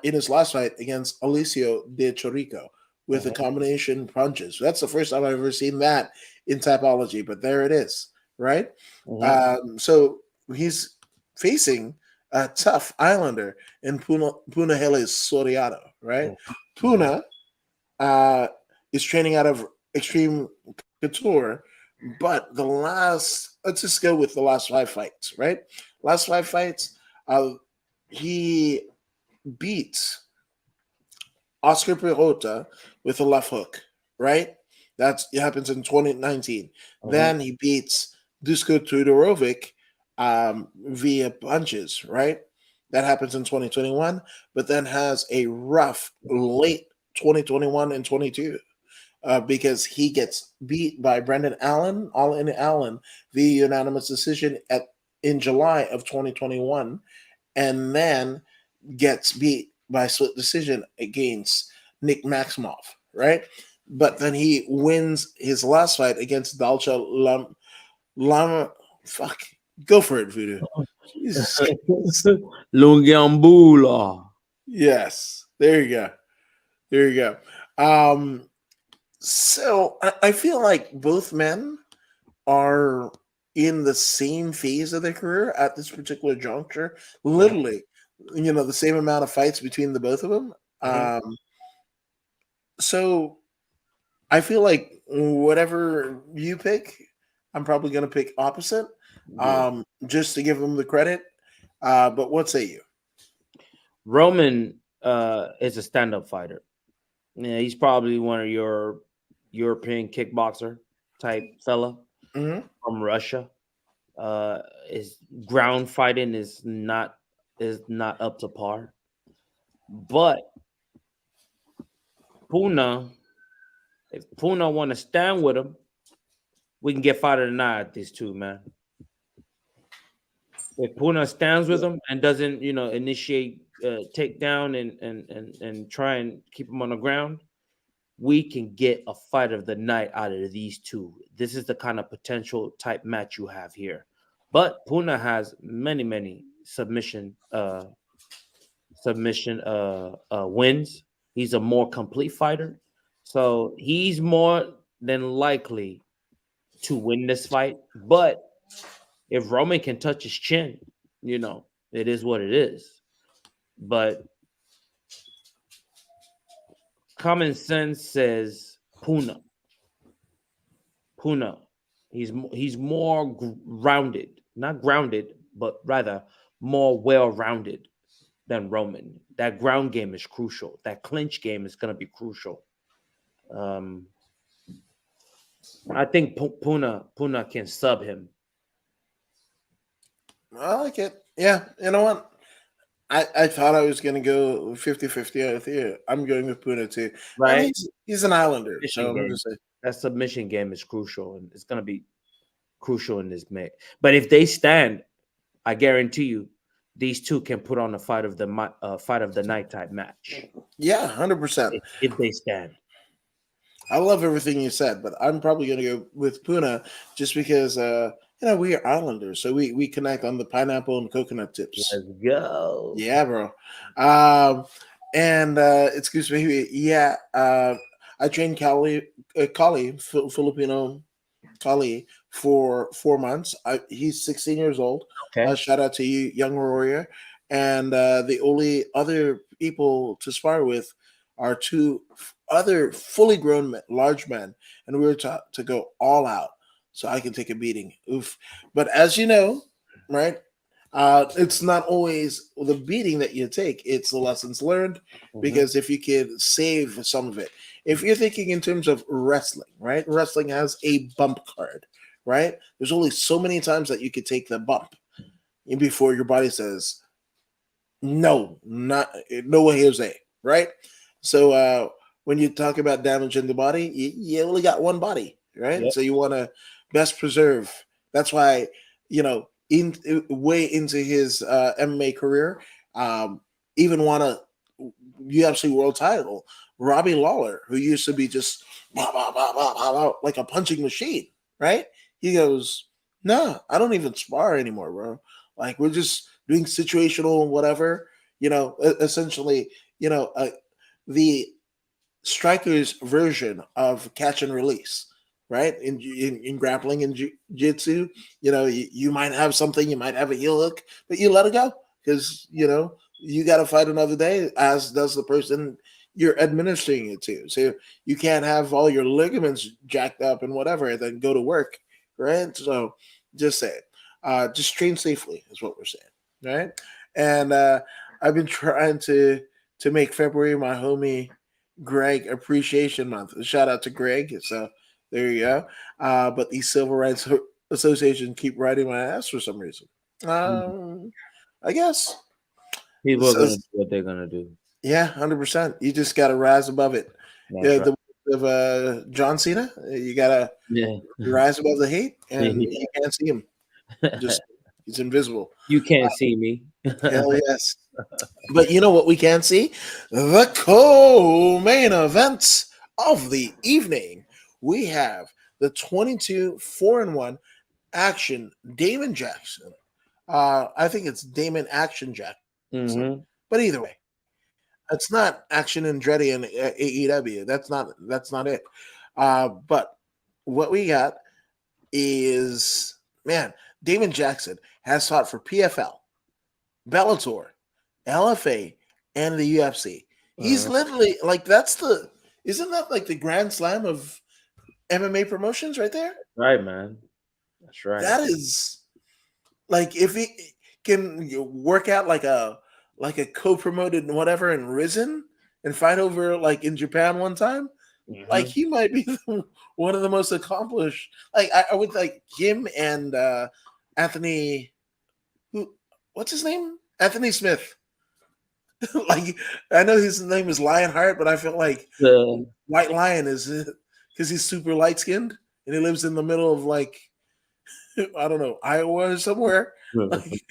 S1: in his last fight against Alicio de Chorico with a
S2: mhm,
S1: combination punches. That's the first time I've ever seen that in typology, but there it is, right?
S2: mhm,
S1: So he's facing a tough Islander in Punahele Soriano, right?
S2: mhm,
S1: Puna uh, is training out of Extreme Couture, but let's just go with the last five fights, right? Last five fights, he beats Oscar Perota with a left hook, right? It happens in 2019.
S2: mhm,
S1: Then he beats Dusko Tudorovic via punches, right? That happens in 2021, but then has a rough late 2021 and 22 because he gets beat by Brendan Allen, All In Allen, via unanimous decision in July of 2021, and then gets beat by split decision against Nick Maximov, right? But then he wins his last fight against Dalcha Lama. Fuck, go for it, Voodoo. Jesus Christ.
S2: Lungiambula.
S1: Yes, there you go. There you go. Um, So I feel like both men are in the same phase of their career at this particular juncture. Literally, the same amount of fights between the both of them.
S2: Mhm.
S1: So I feel like whatever you pick, I'm probably going to pick opposite,
S2: Yeah.
S1: just to give them the credit. But what say you?
S2: Roman is a stand-up fighter. Yeah, he's probably one of your European kickboxer type fella
S1: Hmm.
S2: from Russia. His ground fighting is not up to par. But Puna, if Puna want to stand with him, we can get fight of the night at these two, man. If Puna stands with him and doesn't, initiate takedown and try and keep him on the ground, we can get a fight of the night out of these two. This is the kind of potential type match you have here. But Puna has many submission wins. He's a more complete fighter. So he's more than likely to win this fight. But if Roman can touch his chin, it is what it is. But common sense says Puna. Puna. He's more rounded, not grounded, but rather more well-rounded than Roman. That ground game is crucial. That clinch game is going to be crucial. Um, I think Puna can sub him.
S1: I like it. Yeah, you know what? I thought I was going to go 50-50 with you. I'm going with Puna too. I mean,
S2: Right?
S1: he's an Islander, so
S2: Submission
S1: I'm
S2: game.
S1: just saying.
S2: That submission game is crucial, and it's going to be crucial in this match. But if they stand, I guarantee you, these two can put on a fight of the night type match
S1: Yeah, 100%.
S2: if they stand.
S1: I love everything you said, but I'm probably going to go with Puna just because, we are Islanders, so we connect on the pineapple and coconut tips.
S2: Let's go.
S1: Yeah, bro. Um, and excuse me, yeah. I trained Filipino Kali for 4 months. He's 16 years old.
S2: Okay.
S1: Shout out to you, young warrior. And the only other people to spar with are two other fully grown men, large men, and we were taught to go all out so I can take a beating. Oof! But as you know, right? It's not always the beating that you take; it's the lessons learned.
S2: Mhm.
S1: Because if you could save some of it, if you're thinking in terms of wrestling, right? Wrestling has a bump card, right? There's only so many times that you could take the bump before your body says no, not no way, Jose, right? So when you talk about damaging the body, you only got one body, right?
S2: Yep.
S1: So you want to best preserve. That's why in way into his MMA career, even won a UFC world title. Robbie Lawler, who used to be just bah, bah, bah, bah, bah, bah, like a punching machine, right? He goes, "No, I don't even spar anymore, bro. Like we're just doing situational whatever. Essentially, the striker's version of catch and release, right? In grappling and jiu-jitsu, you might have something, you might have a heel hook, but you let it go because you got to fight another day, as does the person you're administering it to. So you can't have all your ligaments jacked up and whatever, and then go to work, right? So just say it. Just train safely is what we're saying, right? And I've been trying to make February my homie Greg Appreciation Month. Shout out to Greg. So there you go. But the Civil Rights Association keep riding my ass for some reason.
S2: Mhm.
S1: I guess.
S2: People are
S1: So,
S2: gonna do what they're gonna do.
S1: yeah, 100%. You just got to rise above it.
S2: That's
S1: Yeah,
S2: right.
S1: the of John Cena, you got to
S2: Yeah.
S1: rise above the hate, and you can't see him. Just he's invisible.
S2: You can't see me.
S1: Hell yes. But you know what we can see? The co-main events of the evening. We have the 22 4-1 action Damon Jackson. I think it's Damon Action Jackson.
S2: Hmm.
S1: But either way, it's not Action Andretti and AEW. That's not it. But what we got is, man, Damon Jackson has fought for PFL, Bellator, LFA, and the UFC. He's literally like isn't that like the grand slam of MMA promotions right there?
S2: Right, man. That's right.
S1: That is like if he can work out like a co-promoted whatever in Risen and fight over like in Japan one time, like he might be one of the most accomplished. Like I would like him and Anthony, who what's his name? Anthony Smith. Like I know his name is Lionheart, but I feel like
S2: The
S1: White Lion is because he's super light skinned and he lives in the middle of like I don't know Iowa or somewhere. Like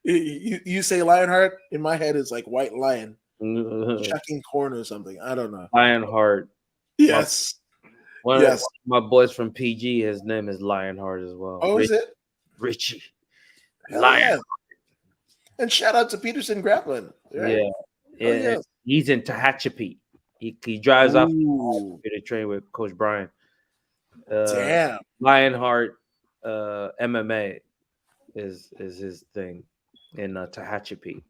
S1: you say Lionheart, in my head it's like White Lion chucking corn or something. I don't know.
S2: Lionheart.
S1: Yes,
S2: One of
S1: yes.
S2: my boys from PG, his name is Lionheart as well.
S1: Oh, is it?
S2: Richie.
S1: Hell
S2: Lion.
S1: yeah. And shout out to Peterson Grappling. Right?
S2: Yeah.
S1: Oh, yes.
S2: He's in Tehachapi. He drives off
S1: Ooh,
S2: to train with Coach Brian.
S1: damn.
S2: Lionheart MMA is his thing in Tehachapi.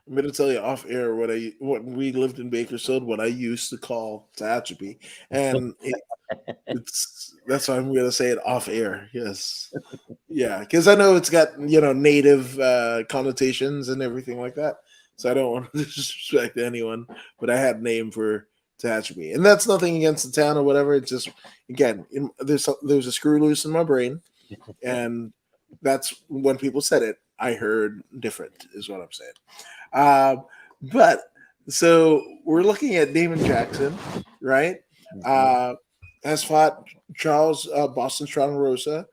S1: I'm gonna tell you off air what we lived in Bakersfield, what I used to call Tehachapi, and that's why I'm gonna say it off air. Yes, yeah, because I know it's got native connotations and everything like that, so I don't want to disrespect anyone, but I had a name for Tehachapi, and that's nothing against the town or whatever. It's just again, there's a screw loose in my brain, and that's when people said it. I heard different, is what I'm saying. But so we're looking at Damon Jackson, right? Has fought Charles Boston Strong Rosa,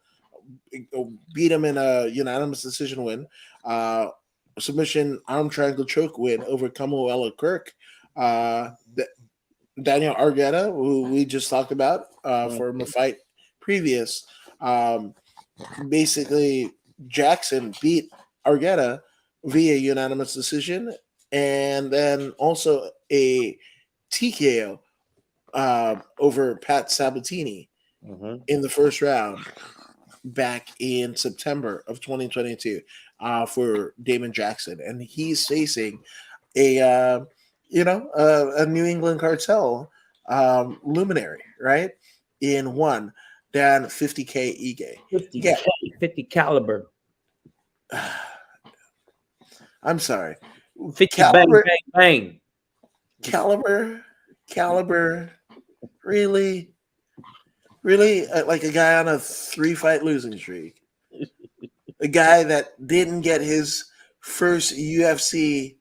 S1: beat him in a unanimous decision win, submission arm triangle choke win over Kamuela Kirk. Daniel Argueta, who we just talked about from a fight previous, basically Jackson beat Argueta via unanimous decision, and then also a TKO over Pat Sabatini in the first round back in September of 2022 for Damon Jackson, and he's facing a a New England cartel luminary, right? In one Dan 50K Ige.
S2: 50K, 50 caliber.
S1: I'm sorry.
S2: 50
S1: Caliber,
S2: bang, bang.
S1: Caliber, really, really, like a guy on a 3-fight losing streak, a guy that didn't get his first UFC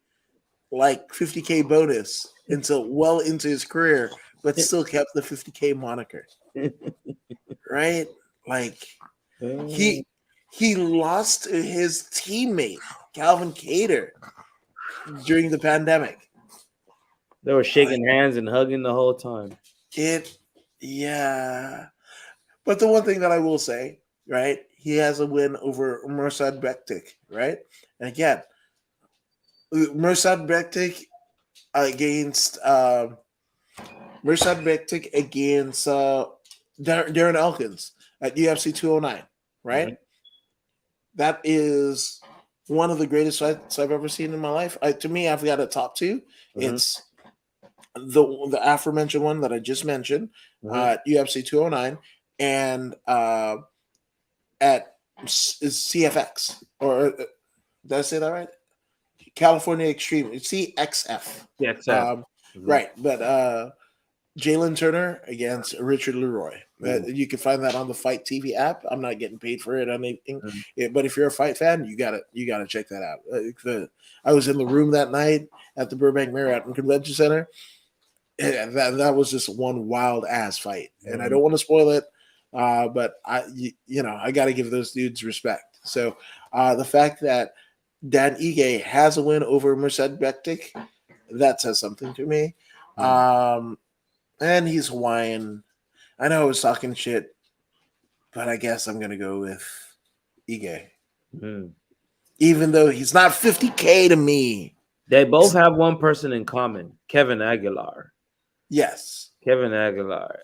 S1: like 50K bonus until well into his career, but still kept the 50K moniker, right? Like he lost to his teammate Calvin Cater during the pandemic.
S2: They were shaking hands and hugging the whole time.
S1: Yeah. But the one thing that I will say, right, he has a win over Mirsad Bektik, right? And again, Mirsad Bektik against Darren Elkins at UFC 209, right?
S2: Mm-hmm.
S1: That is one of the greatest fights I've ever seen in my life. To me, I've got a top two.
S2: Mm-hmm.
S1: It's the aforementioned one that I just mentioned at UFC 209 and at CFX, or did I say that right? California Extreme, CXF.
S2: CXF.
S1: Right, but Jalen Turner against Richard Leroy. You can find that on the Fight TV app. I'm not getting paid for it or anything, but if you're a fight fan, you gotta check that out. I was in the room that night at the Burbank Marriott and Convention Center. And that was just one wild ass fight, and I don't want to spoil it, but I got to give those dudes respect. So the fact that Dan Ige has a win over Mirsad Bektik, that says something to me. And he's Hawaiian. I know I was talking shit, but I guess I'm gonna go with Ige, even though he's not 50K to me.
S2: They both have one person in common: Kevin Aguilar.
S1: Yes.
S2: Kevin Aguilar.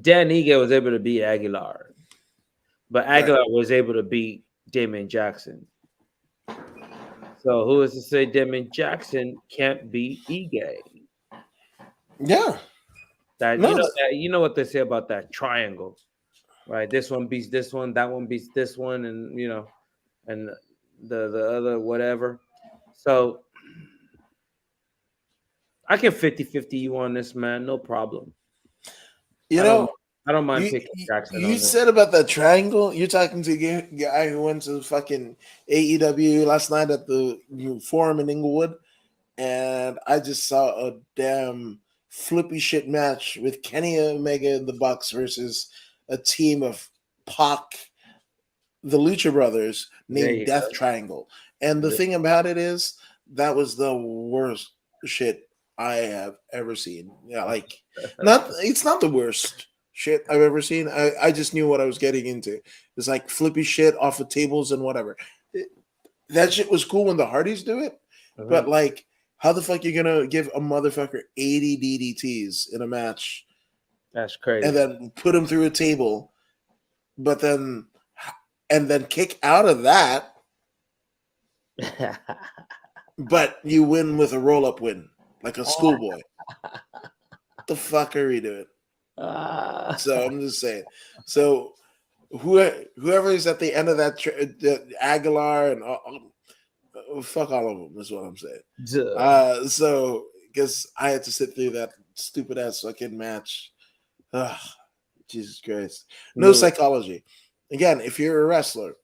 S2: Dan Ige was able to beat Aguilar, but
S1: Right.
S2: Aguilar was able to beat Damon Jackson. So who is to say Damon Jackson can't beat Ige?
S1: Yeah.
S2: That
S1: No.
S2: you know what they say about that triangle, right? This one beats this one, that one beats this one, and and the other whatever. So I can 50-50 you on this, man. No problem.
S1: You
S2: I don't
S1: know,
S2: I don't mind
S1: you
S2: picking Jackson
S1: you
S2: on this.
S1: said about that triangle. You're talking to a guy who went to fucking AEW last night at the forum in Inglewood, and I just saw a damn flippy shit match with Kenny Omega and the Bucks versus a team of Pac, the Lucha Brothers,
S2: There
S1: named
S2: you
S1: Death Triangle. And the
S2: go.
S1: thing about it is, that was the worst shit I have ever seen. Yeah, like not it's not the worst shit I've ever seen. I just knew what I was getting into. It's like flippy shit off of tables and whatever. That shit was cool when the Hardys do it, but
S2: Mhm.
S1: like, how the fuck you gonna give a motherfucker 80 DDTs in a match
S2: That's
S1: and
S2: crazy.
S1: then put him through a table, but then and then kick out of that, but you win with a roll up win like a schoolboy? The fuck are we doing?
S2: Ah.
S1: So I'm just saying. So whoever is at the end of that, Aguilar and fuck all of them is what I'm saying.
S2: Duh.
S1: So because I had to sit through that stupid ass fucking match. Ugh, Jesus Christ. No
S2: No.
S1: psychology. Again, if you're a wrestler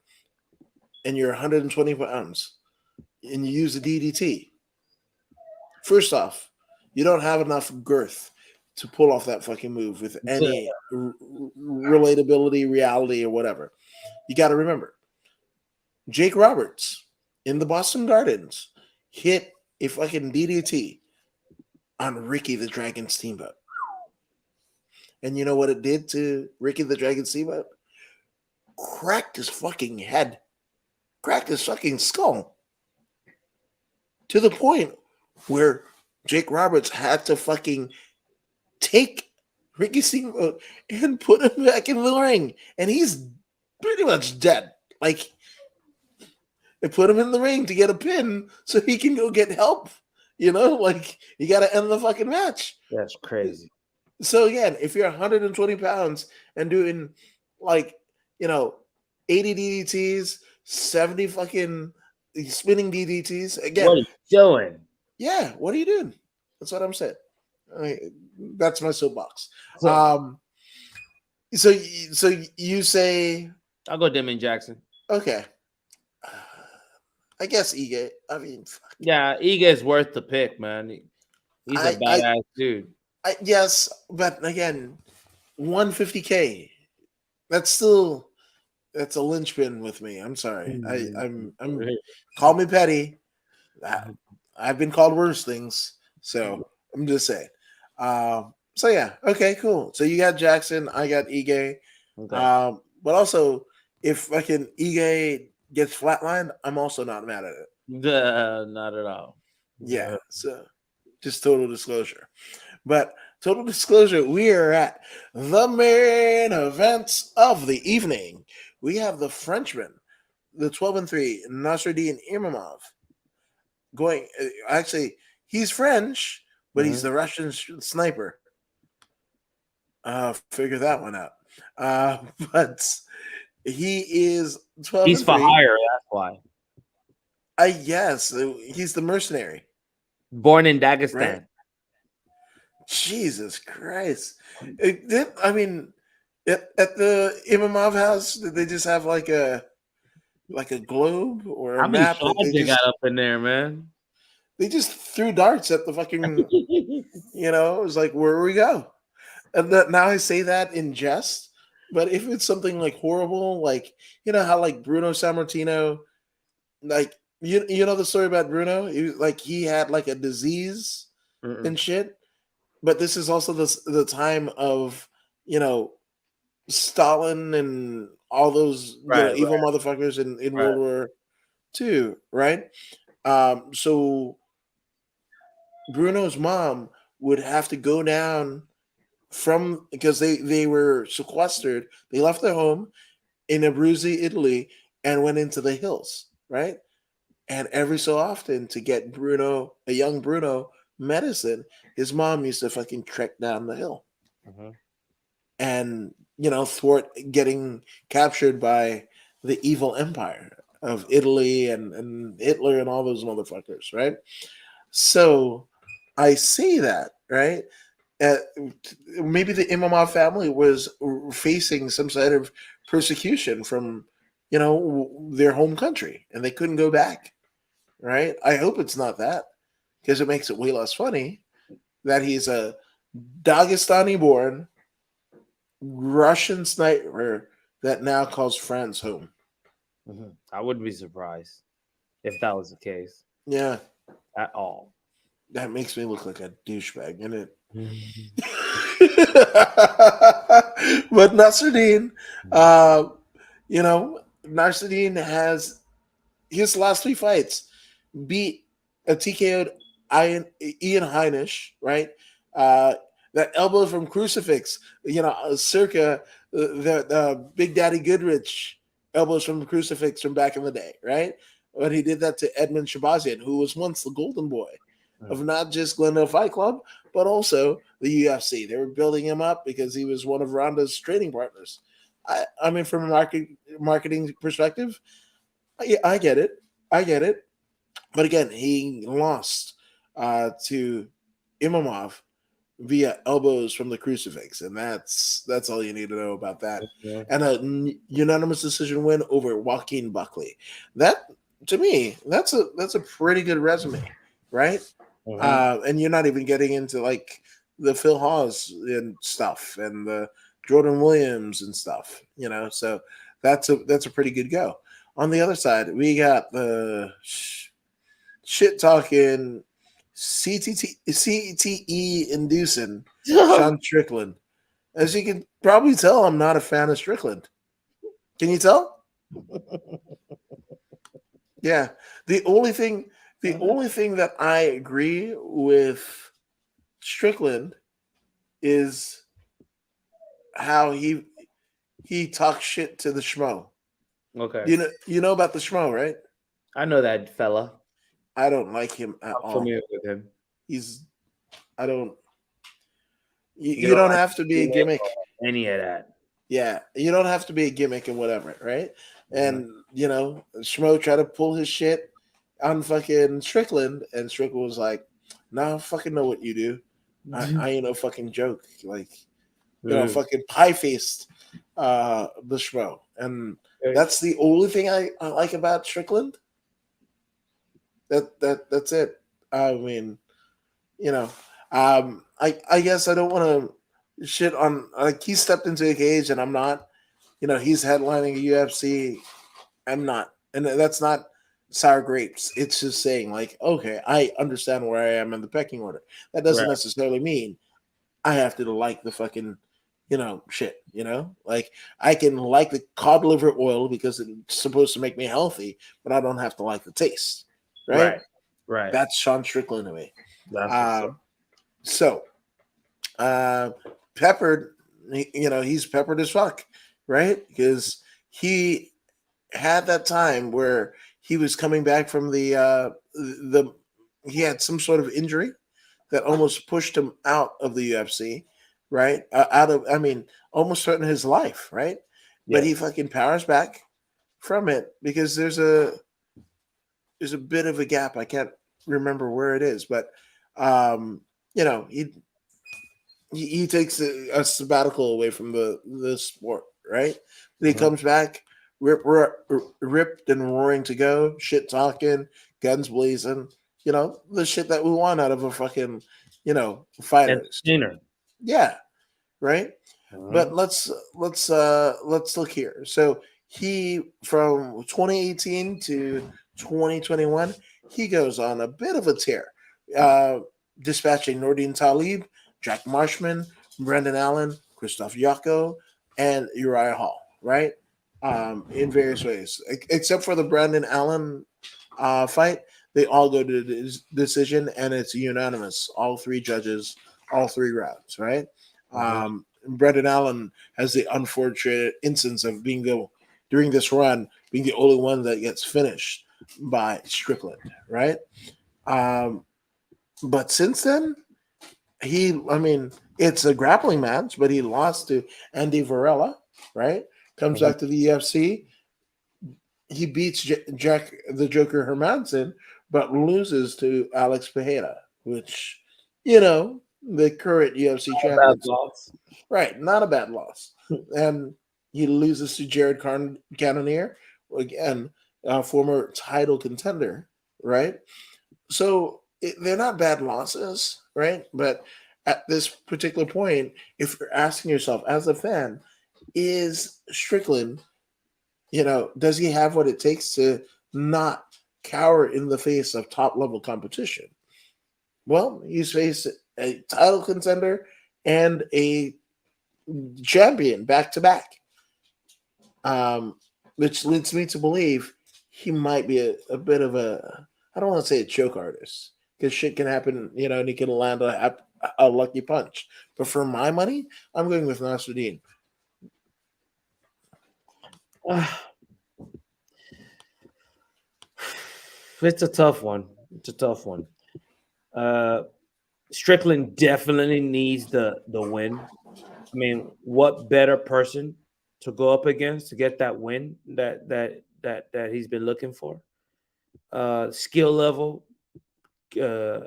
S1: and you're 120 pounds and you use a DDT, first off, you don't have enough girth to pull off that fucking move with
S2: Duh.
S1: any relatability, reality, or whatever. You got to remember, Jake Roberts in the Boston Gardens hit a fucking DDT on Ricky the Dragon Steamboat. And you know what it did to Ricky the Dragon Steamboat? Cracked his fucking head, cracked his fucking skull, to the point where Jake Roberts had to fucking take Ricky Steamboat and put him back in the ring. And he's pretty much dead. Like, they put him in the ring to get a pin so he can go get help. You know, like, you got to end the fucking match.
S2: That's crazy.
S1: So again, if you're 120 pounds and doing like, you know, 80 DDTs, 70 fucking spinning DDTs,
S2: What
S1: again,
S2: are you doing?
S1: yeah, what are you doing? That's what I'm saying. I mean, that's my soapbox.
S2: So,
S1: So you say,
S2: I'll go Damon Jackson.
S1: okay, I guess Ige. I mean, fuck.
S2: Yeah, Ige is worth the pick, man. He's a
S1: I I
S2: badass dude.
S1: yes, but again, 150K. That's that's a linchpin with me. I'm sorry. I'm call me petty. I, I've been called worse things, so I'm just saying. So yeah, okay, cool. So you got Jackson, I got Ige.
S2: Okay.
S1: But also, if fucking Ige gets flatlined, I'm also not mad at it.
S2: Not at all.
S1: Yeah. So just total disclosure. But total disclosure, we are at the main events of the evening. We have the Frenchman, the 12-3, Nasruddin Imamov, going. Actually, he's French, but he's
S2: Mhm.
S1: the Russian sniper. Figure that one out. But he is 12
S2: He's
S1: and
S2: for
S1: 3.
S2: hire. That's why.
S1: I Yes, he's the mercenary,
S2: Born in
S1: right?
S2: Dagestan.
S1: Jesus Christ! I mean, at the Imamov house, did they just have like a globe or a
S2: How many
S1: map that
S2: flags they got up in there, man?
S1: they just threw darts at the fucking, it was like, where we go? And now I say that in jest, but if it's something like horrible, like, how like Bruno Sammartino, like, you know the story about Bruno, he had like a disease
S2: Mm-mm.
S1: and shit. But this is also the time of, you know Stalin and all those,
S2: Right,
S1: evil motherfuckers in
S2: right,
S1: World War II, right? So Bruno's mom would have to go down from because they were sequestered. They left their home in Abruzzi, Italy, and went into the hills, right? And every so often, to get Bruno, a young Bruno, medicine, his mom used to fucking trek down the hill
S2: Mhm.
S1: and thwart getting captured by the evil empire of Italy and Hitler and all those motherfuckers, right? So I see that, right? Uh, Maybe the Imamov family was facing some sort of persecution from, their home country, and they couldn't go back, right? I hope it's not that, because it makes it way less funny that he's a Dagestani-born Russian sniper that now calls friends home.
S2: I wouldn't be surprised if that was the case
S1: Yeah,
S2: at all.
S1: that makes me look like a douchebag, isn't it?
S2: Mhm.
S1: But Nasruddin, uh, Nasruddin has his last three fights beat a TKO'd Ian Heinisch, right? Uh, that elbow from Crucifix, circa the Big Daddy Goodrich elbows from Crucifix from back in the day, right? When he did that to Edmund Shabazian, who was once the golden boy of not just Glendale Fight Club, but also the UFC. They were building him up because he was one of Ronda's training partners. I mean, from a marketing perspective, I get it. I get it. But again, he lost to Imamov via elbows from the crucifix, and that's all you need to know about that.
S2: Yeah.
S1: And a unanimous decision win over Joaquin Buckley. That, to me, that's a pretty good resume, right?
S2: Mhm.
S1: And you're not even getting into like the Phil Hawes and stuff, and the Jordan Williams and stuff. So that's a pretty good go. On the other side, we got the shit talking CTE inducing Sean Strickland. As you can probably tell, I'm not a fan of Strickland. Can you tell? Yeah. The only thing the only thing that I agree with Strickland is how he talks shit to the schmo.
S2: Okay.
S1: You know about the schmo, right?
S2: I know that fella.
S1: I don't like him at
S2: I'm
S1: all.
S2: familiar with him.
S1: He's I don't
S2: You
S1: you
S2: don't
S1: don't
S2: like
S1: have to be a
S2: gimmick
S1: gimmick.
S2: or any of that.
S1: Yeah, you don't have to be a gimmick and whatever, right?
S2: Mhm.
S1: And Schmo tried to pull his shit on fucking Strickland, and Strickland was like, "Nah, I fucking know what you do. I ain't no fucking joke." Like,
S2: Mm.
S1: fucking pie faced the Schmo, and
S2: Okay.
S1: that's the only thing I like about Strickland. That's it. I mean, you know, I guess I don't want to shit on like he stepped into a cage and I'm not. He's headlining a UFC. I'm not, and that's not sour grapes. It's just saying like, okay, I understand where I am in the pecking order. That doesn't
S2: Right.
S1: necessarily mean I have to like the fucking, shit. Like I can like the cod liver oil because it's supposed to make me healthy, but I don't have to like the taste. Right?
S2: Right. Right.
S1: That's Sean Strickland to me.
S2: That's what's up.
S1: Um, so uh, peppered, he's peppered as fuck, right? Because he had that time where he was coming back from the he had some sort of injury that almost pushed him out of the UFC, right? I mean, almost threatened his life, right? But he
S2: Yes.
S1: fucking powers back from it because there's a bit of a gap. I can't remember where it is, but um, you know, he takes a sabbatical away from the sport, right? Then he
S2: Mhm.
S1: comes back, ripped and roaring to go, shit talking, guns blazing, the shit that we want out of a fucking, fighters.
S2: Entertainer.
S1: Yeah, right. But
S2: Mhm.
S1: let's look here. So he from 2018 to 2021, he goes on a bit of a tear, uh, dispatching Nordine Talib, Jack Marshman, Brendan Allen, Christoph Yako, and Uriah Hall. Right, in various ways, except for the Brandon Allen fight. they all go to the decision, and it's unanimous. All three judges, all three rounds, right?
S2: Mhm.
S1: Brendan Allen has the unfortunate instance of being during this run being the only one that gets finished by Strickland, right? Um, but since then, I mean, it's a grappling match, but he lost to Andy Varela, right? Comes
S2: Mhm.
S1: back to the UFC. He beats Jack the Joker Hermanson, but loses to Alex Pereira, which, the current UFC
S2: All bad
S1: champions.
S2: loss.
S1: Right, not a bad loss. And he loses to Jared Cannonier, again, a former title contender, right? So they're not bad losses, right? But at this particular point, if you're asking yourself as a fan, is Strickland, does he have what it takes to not cower in the face of top level competition? Well, he's faced a title contender and a champion back to back, which leads me to believe he might be a bit of I don't want to say a choke artist because shit can happen, and he can land a lucky punch. But for my money, I'm going with Nasruddin.
S2: It's a tough one. It's a tough one. Uh, Strickland definitely needs the win. I mean, what better person to go up against to get that win that he's been looking for? Skill level, uh,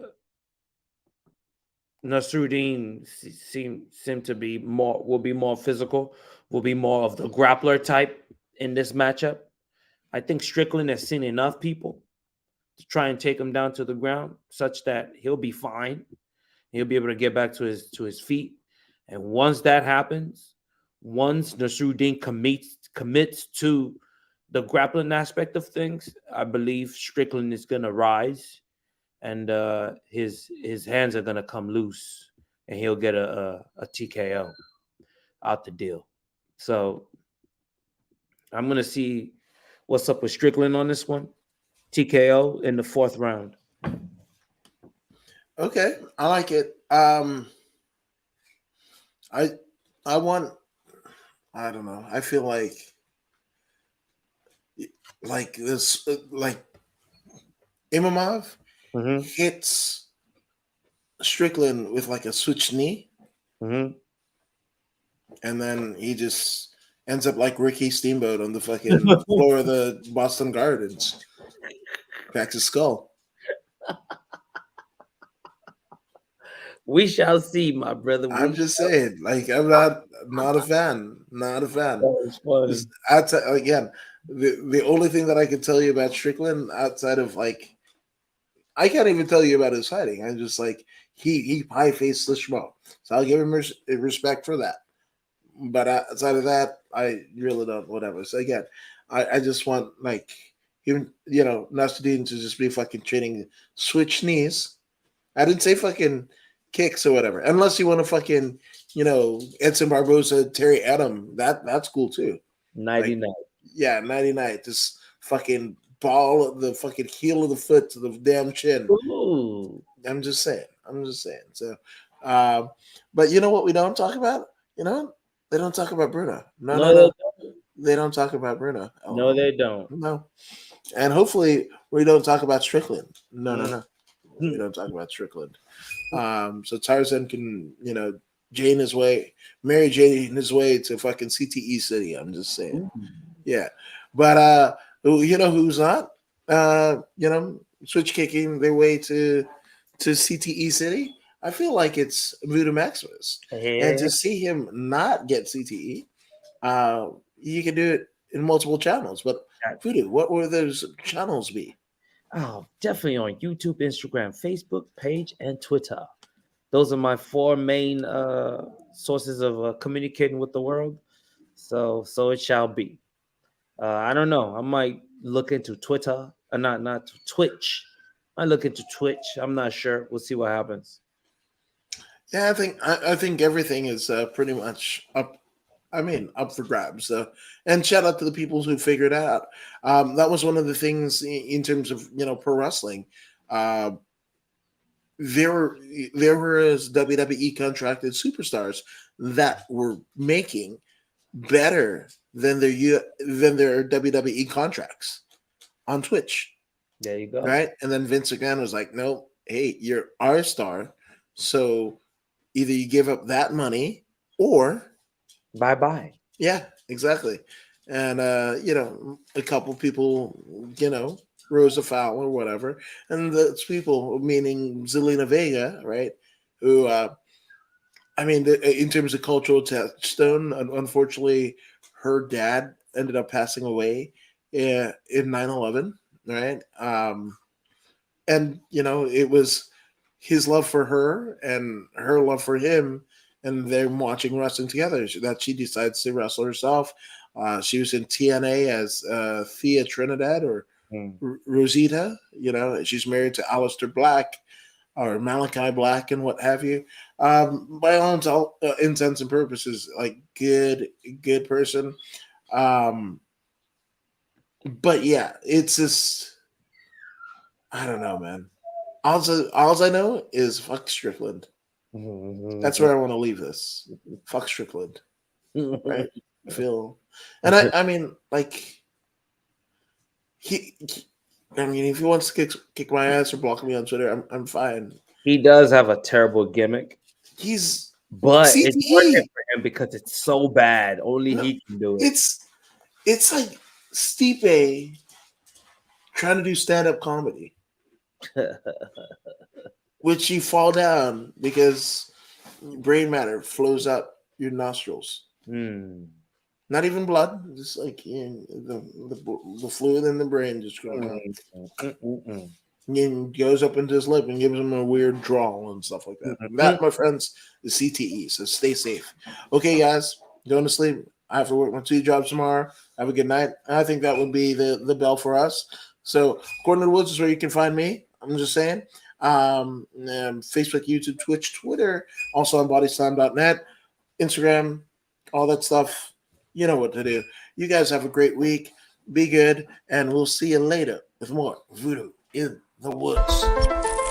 S2: Nasruddin seem to be more physical, will be more of the grappler type in this matchup. I think Strickland has seen enough people to try and take him down to the ground, such that he'll be fine. He'll be able to get back to his feet. And once that happens, once Nasruddin commits to the grappling aspect of things, I believe Strickland is gonna rise, and his hands are gonna come loose, and he'll get a TKO out the deal. So I'm gonna see what's up with Strickland on this one. TKO in the fourth round.
S1: Okay, I like it. I I want. I don't know. I feel like this, like Imamov
S2: Mm-hmm.
S1: hits Strickland with like a switch knee,
S2: Mm-hmm.
S1: and then he just ends up like Ricky Steamboat on the fucking floor of the Boston Gardens. Cracks his skull.
S2: We shall see, my brother.
S1: I'm
S2: We
S1: just
S2: shall
S1: saying, like I'm not a fan, not a fan.
S2: That was funny.
S1: Just outside, again, the only thing that I can tell you about Strickland outside of like I can't even tell you about his fighting. I'm just like he pie faced the schmo, so I'll give him respect for that. But outside of that, I really don't. Whatever. So again, I just want like even Nasruddin to just be fucking training switch knees. I didn't say fucking kicks or whatever. Unless you want to fucking Edson Barboza, Terry Adam. That's cool too.
S2: Nighty
S1: Like
S2: night.
S1: yeah, 99. Just fucking ball the fucking heel of the foot to the damn chin.
S2: Ooh.
S1: I'm just saying. I'm just saying. So, um, but you know what we don't talk about? They don't talk about Bruno. No,
S2: No,
S1: no,
S2: they
S1: no.
S2: don't.
S1: They don't talk about Bruno.
S2: No,
S1: Oh,
S2: they don't.
S1: no. And hopefully we don't talk about Strickland. No, no, no. We
S2: Mhm.
S1: don't talk about Strickland. So Tarzan can, Jane his way, Mary Jane his way to fucking CTE City. I'm just saying.
S2: Ooh.
S1: Yeah. But you know who's not? Switch kicking their way to CTE City. I feel like it's Voodoomaximus. And
S2: Hey.
S1: to see him not get CTE, you can do it in multiple channels. But Voodoo, what will those channels be?
S2: Oh, definitely on YouTube, Instagram, Facebook page, and Twitter. Those are my four main sources of communicating with the world. So it shall be. I don't know. I might look into Twitter, not Twitch. I look into Twitch. I'm not sure. We'll see what happens.
S1: Yeah, I think everything is pretty much up I mean, up for grabs. And shout out to the people who figured it out. That was one of the things in terms of pro wrestling. Uh, there there was WWE contracted superstars that were making better than their WWE contracts on Twitch,
S2: There you go.
S1: right? And then Vince again was like, "No, hey, you're our star, so either you give up that money or
S2: Bye bye.
S1: yeah, exactly." And a couple people, rose afoul or whatever, and those people, meaning Zelina Vega, right? Who, I mean, in terms of cultural touchstone, unfortunately, her dad ended up passing away in 9/11, right? And it was his love for her and her love for him, and them watching wrestling together that she decides to wrestle herself. She was in TNA as Thea Trinidad or
S2: Mm.
S1: Rosita. She's married to Aleister Black or Malachi Black and what have you. By all intents and purposes, like good person. Um, but yeah, it's just I don't know, man. All I know is fuck Strickland. That's where I want to leave this. Fuck Strickland, right? Phil, and I mean, like he I mean, if he wants to kick my ass or block me on Twitter, I'm fine.
S2: He does have a terrible gimmick,
S1: He's
S2: but it's working
S1: CTE.
S2: for him because it's so bad. Only
S1: No,
S2: he can do it.
S1: it's like Stipe trying to do stand up comedy, which you fall down because brain matter flows out your nostrils.
S2: Hmm.
S1: Not even blood, just like the fluid in the brain just going on. And goes up into his lip and gives him a weird drawl and stuff like that. That, my friends, is CTE. So stay safe. Okay, guys, going to sleep. I have to work my 2 jobs tomorrow. Have a good night. I think that would be the bell for us. So, According to the Woods is where you can find me. I'm just saying. Facebook, YouTube, Twitch, Twitter, also on bodyslam.net, Instagram, all that stuff. You know what to do. You guys have a great week. Be good, and we'll see you later with more Voodoo in the Woods.